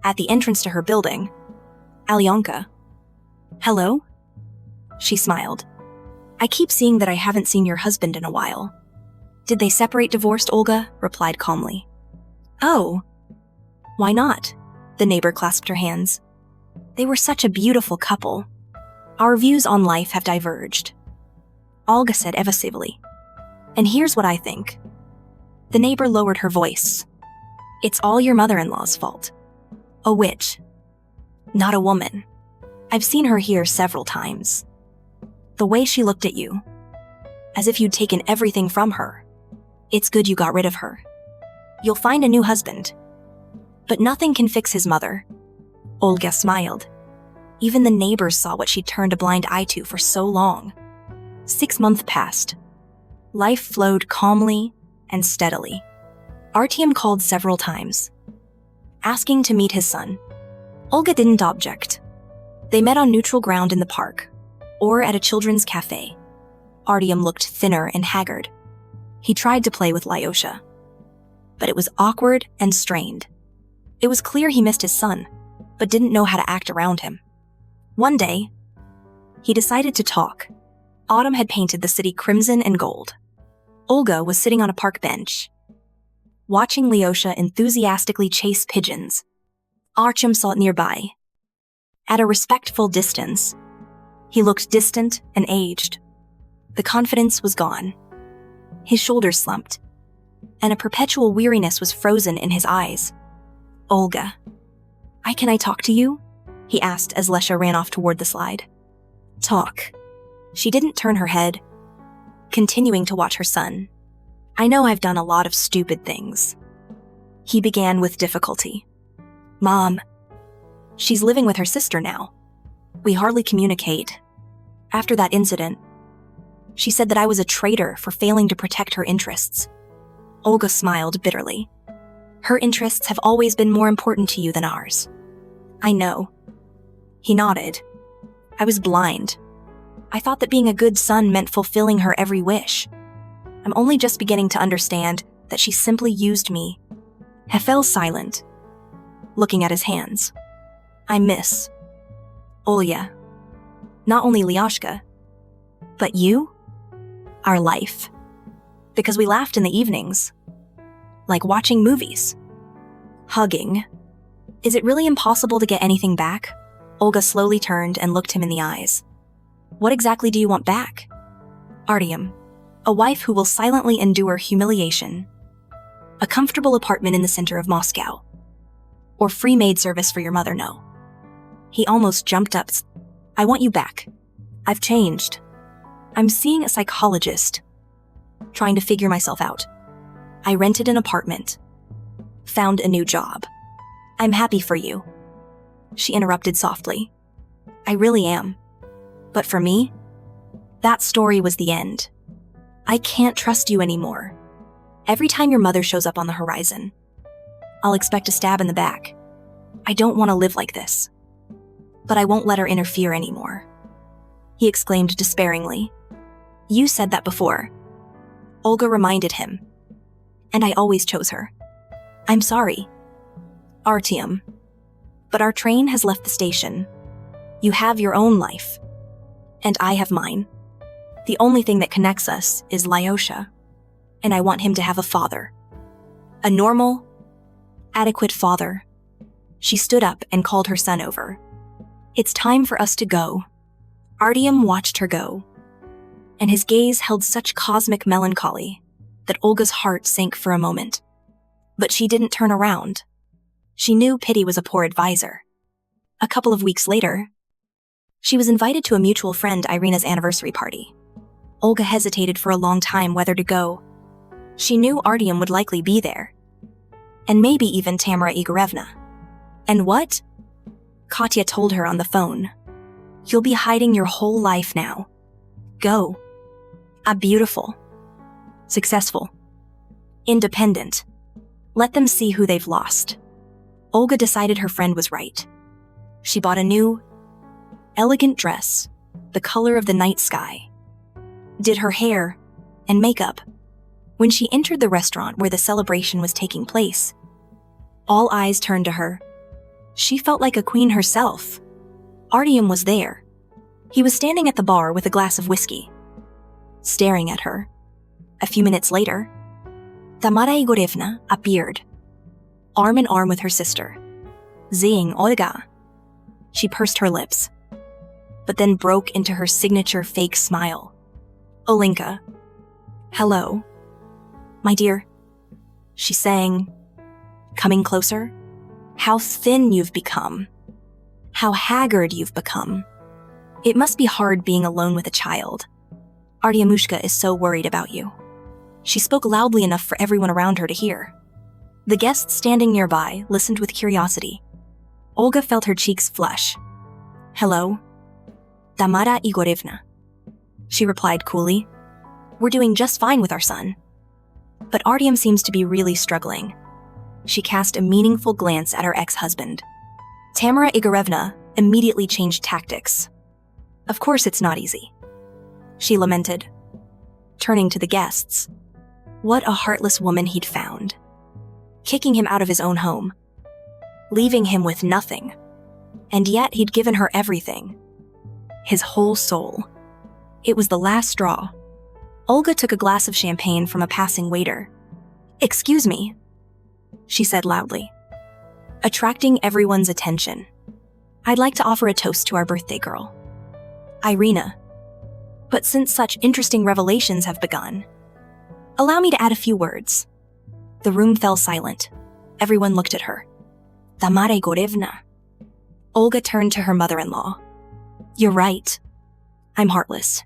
Speaker 1: At the entrance to her building, Alyonka. Hello? She smiled. I keep seeing that I haven't seen your husband in a while. Did they separate divorced? Olga replied calmly. Oh. Why not? The neighbor clasped her hands. They were such a beautiful couple. Our views on life have diverged. Olga said evasively. And here's what I think. The neighbor lowered her voice. It's all your mother-in-law's fault. A witch. Not a woman. I've seen her here several times. The way she looked at you. As if you'd taken everything from her. It's good you got rid of her. You'll find a new husband. But nothing can fix his mother. Olga smiled. Even the neighbors saw what she'd turned a blind eye to for so long. 6 months passed. Life flowed calmly and steadily. Artyom called several times, asking to meet his son. Olga didn't object. They met on neutral ground in the park, or at a children's cafe. Artyom looked thinner and haggard. He tried to play with Lyosha, but it was awkward and strained. It was clear he missed his son, but didn't know how to act around him. One day, he decided to talk. Autumn had painted the city crimson and gold. Olga was sitting on a park bench, watching Lyosha enthusiastically chase pigeons. Artyom saw it nearby. At a respectful distance, he looked distant and aged. The confidence was gone. His shoulders slumped, and a perpetual weariness was frozen in his eyes. Olga, can I talk to you? He asked as Lesha ran off toward the slide. Talk. She didn't turn her head, continuing to watch her son. I know I've done a lot of stupid things. He began with difficulty. Mom, she's living with her sister now. We hardly communicate. After that incident, she said that I was a traitor for failing to protect her interests. Olga smiled bitterly. Her interests have always been more important to you than ours. I know. He nodded. I was blind. I thought that being a good son meant fulfilling her every wish. I'm only just beginning to understand that she simply used me. He fell silent, looking at his hands. I miss Olya. Not only Lyashka, but you? Our life. Because we laughed in the evenings. Like watching movies. Hugging. Is it really impossible to get anything back? Olga slowly turned and looked him in the eyes. What exactly do you want back? Artyom. A wife who will silently endure humiliation. A comfortable apartment in the center of Moscow. Or free maid service for your mother, no. He almost jumped up. I want you back. I've changed. I'm seeing a psychologist. Trying to figure myself out. I rented an apartment. Found a new job. I'm happy for you, she interrupted softly. I really am. But for me, that story was the end. I can't trust you anymore. Every time your mother shows up on the horizon, I'll expect a stab in the back. I don't want to live like this. But I won't let her interfere anymore, he exclaimed despairingly. You said that before, Olga reminded him. And I always chose her. I'm sorry, Artyom. But our train has left the station. You have your own life. And I have mine. The only thing that connects us is Lyosha. And I want him to have a father. A normal, adequate father. She stood up and called her son over. It's time for us to go. Artyom watched her go, and his gaze held such cosmic melancholy that Olga's heart sank for a moment. But she didn't turn around. She knew pity was a poor advisor. A couple of weeks later, she was invited to a mutual friend Irina's anniversary party. Olga hesitated for a long time whether to go. She knew Artyom would likely be there. And maybe even Tamara Igorevna. And what? Katya told her on the phone. You'll be hiding your whole life now. Go. Beautiful. Successful. Independent. Let them see who they've lost. Olga decided her friend was right. She bought a new, elegant dress, the color of the night sky, did her hair and makeup. When she entered the restaurant where the celebration was taking place, all eyes turned to her. She felt like a queen herself. Artyom was there. He was standing at the bar with a glass of whiskey, staring at her. A few minutes later, Tamara Igorevna appeared, arm in arm with her sister. Zing, Olga. She pursed her lips, but then broke into her signature fake smile. Olenka. Hello. My dear. She sang, coming closer. How thin you've become. How haggard you've become. It must be hard being alone with a child. Artyomushka is so worried about you. She spoke loudly enough for everyone around her to hear. The guests standing nearby listened with curiosity. Olga felt her cheeks flush. Hello? Tamara Igorevna. She replied coolly. We're doing just fine with our son. But Artyom seems to be really struggling. She cast a meaningful glance at her ex-husband. Tamara Igorevna immediately changed tactics. Of course it's not easy, she lamented, turning to the guests. What a heartless woman he'd found. Kicking him out of his own home. Leaving him with nothing. And yet he'd given her everything. His whole soul. It was the last straw. Olga took a glass of champagne from a passing waiter. Excuse me, she said loudly, attracting everyone's attention. I'd like to offer a toast to our birthday girl, Irina. But since such interesting revelations have begun, allow me to add a few words. The room fell silent. Everyone looked at her. Tamara Igorevna. Olga turned to her mother-in-law. You're right. I'm heartless.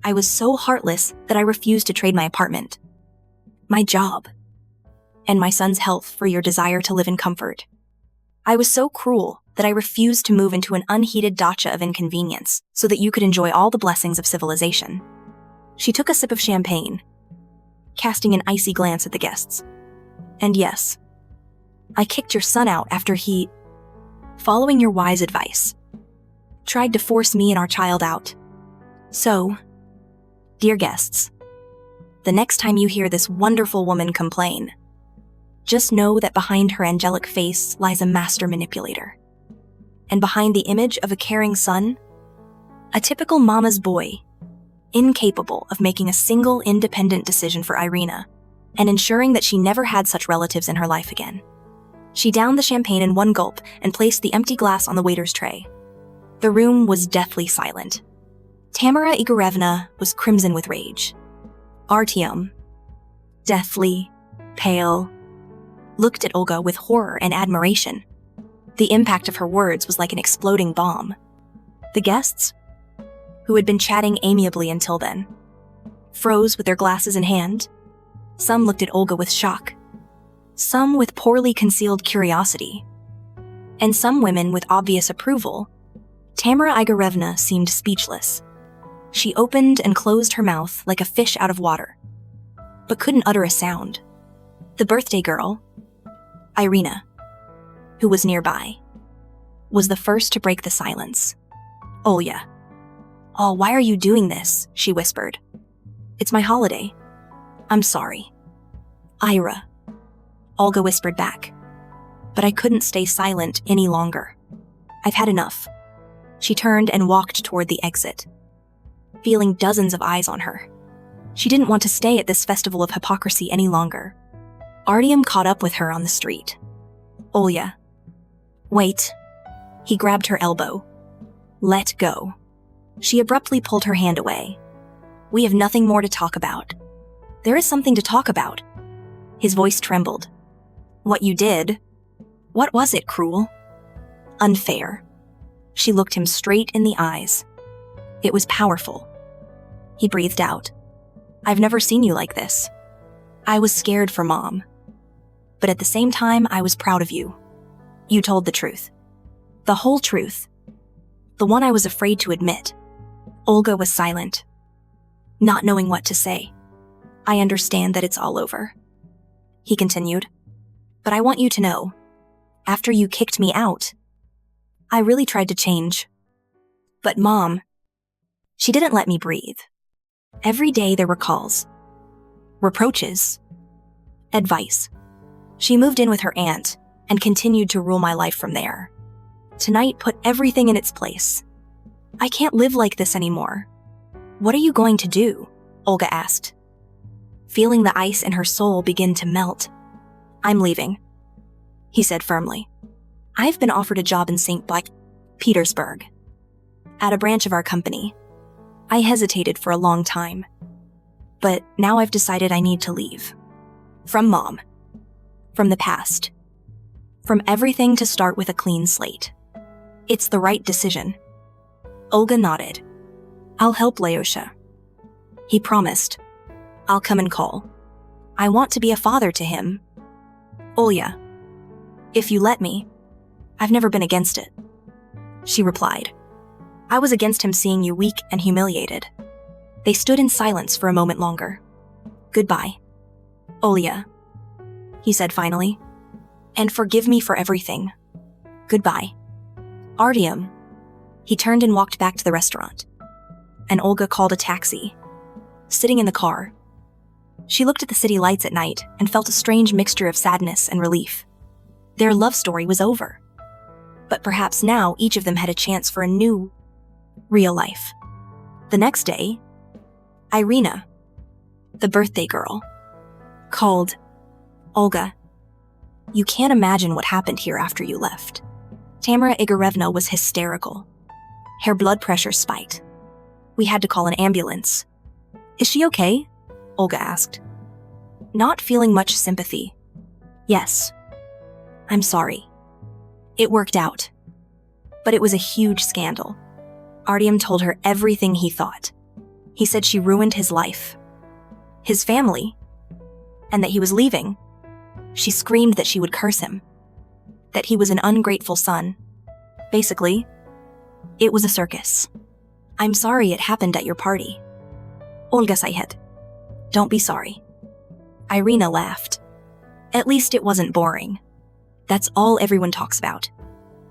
Speaker 1: I was so heartless that I refused to trade my apartment, my job, and my son's health for your desire to live in comfort. I was so cruel that I refused to move into an unheated dacha of inconvenience so that you could enjoy all the blessings of civilization. She took a sip of champagne, casting an icy glance at the guests. And yes, I kicked your son out after he, following your wise advice, tried to force me and our child out. So, dear guests, the next time you hear this wonderful woman complain, just know that behind her angelic face lies a master manipulator. And behind the image of a caring son, a typical mama's boy, incapable of making a single independent decision for Irina and ensuring that she never had such relatives in her life again. She downed the champagne in one gulp and placed the empty glass on the waiter's tray. The room was deathly silent. Tamara Igorevna was crimson with rage. Artyom, deathly, pale, looked at Olga with horror and admiration. The impact of her words was like an exploding bomb. The guests, who had been chatting amiably until then, froze with their glasses in hand. Some looked at Olga with shock. Some with poorly concealed curiosity. and some women with obvious approval. Tamara Igorevna seemed speechless. She opened and closed her mouth like a fish out of water, but couldn't utter a sound. The birthday girl, Irina, who was nearby, was the first to break the silence. Olya. "Oh, why are you doing this?" she whispered. "It's my holiday. I'm sorry." "Ira," Olga whispered back. But I couldn't stay silent any longer. "I've had enough." She turned and walked toward the exit, feeling dozens of eyes on her. She didn't want to stay at this festival of hypocrisy any longer. Artyom caught up with her on the street. "Olya." "Wait." He grabbed her elbow. "Let go." She abruptly pulled her hand away. "We have nothing more to talk about." "There is something to talk about." His voice trembled. "What you did. What was it, cruel?" "Unfair." She looked him straight in the eyes. "It was powerful." He breathed out. "I've never seen you like this." "I was scared for Mom. But at the same time, I was proud of you. You told the truth. The whole truth. The one I was afraid to admit." Olga was silent, not knowing what to say. "I understand that it's all over," he continued. "But I want you to know, after you kicked me out, I really tried to change. But Mom, she didn't let me breathe. Every day there were calls, reproaches, advice. She moved in with her aunt and continued to rule my life from there. Tonight put everything in its place. I can't live like this anymore." "What are you going to do?" Olga asked, feeling the ice in her soul begin to melt. "I'm leaving," he said firmly. "I've been offered a job in St. Petersburg, at a branch of our company. I hesitated for a long time, but now I've decided I need to leave. From Mom, from the past, from everything to start with a clean slate. It's the right decision." Olga nodded. "I'll help Lyosha," he promised. "I'll come and call. I want to be a father to him. Olya, if you let me, I've never been against it," she replied. "I was against him seeing you weak and humiliated." They stood in silence for a moment longer. "Goodbye, Olya," he said finally. "And forgive me for everything. Goodbye, Artyom." He turned and walked back to the restaurant, and Olga called a taxi. Sitting in the car, she looked at the city lights at night and felt a strange mixture of sadness and relief. Their love story was over. But perhaps now each of them had a chance for a new, real life. The next day, Irina, the birthday girl, called. "Olga, you can't imagine what happened here after you left." Tamara Igorevna was hysterical. Her blood pressure spiked. "We had to call an ambulance." "Is she okay?" Olga asked, not feeling much sympathy. "Yes. I'm sorry. It worked out. But it was a huge scandal." Artyom told her everything he thought. He said she ruined his life, his family, and that he was leaving. She screamed that she would curse him, that he was an ungrateful son. Basically, it was a circus. "I'm sorry it happened at your party." "Olga Sayed, don't be sorry." Irina laughed. "At least it wasn't boring. That's all everyone talks about.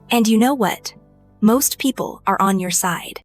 Speaker 1: And you know what? Most people are on your side."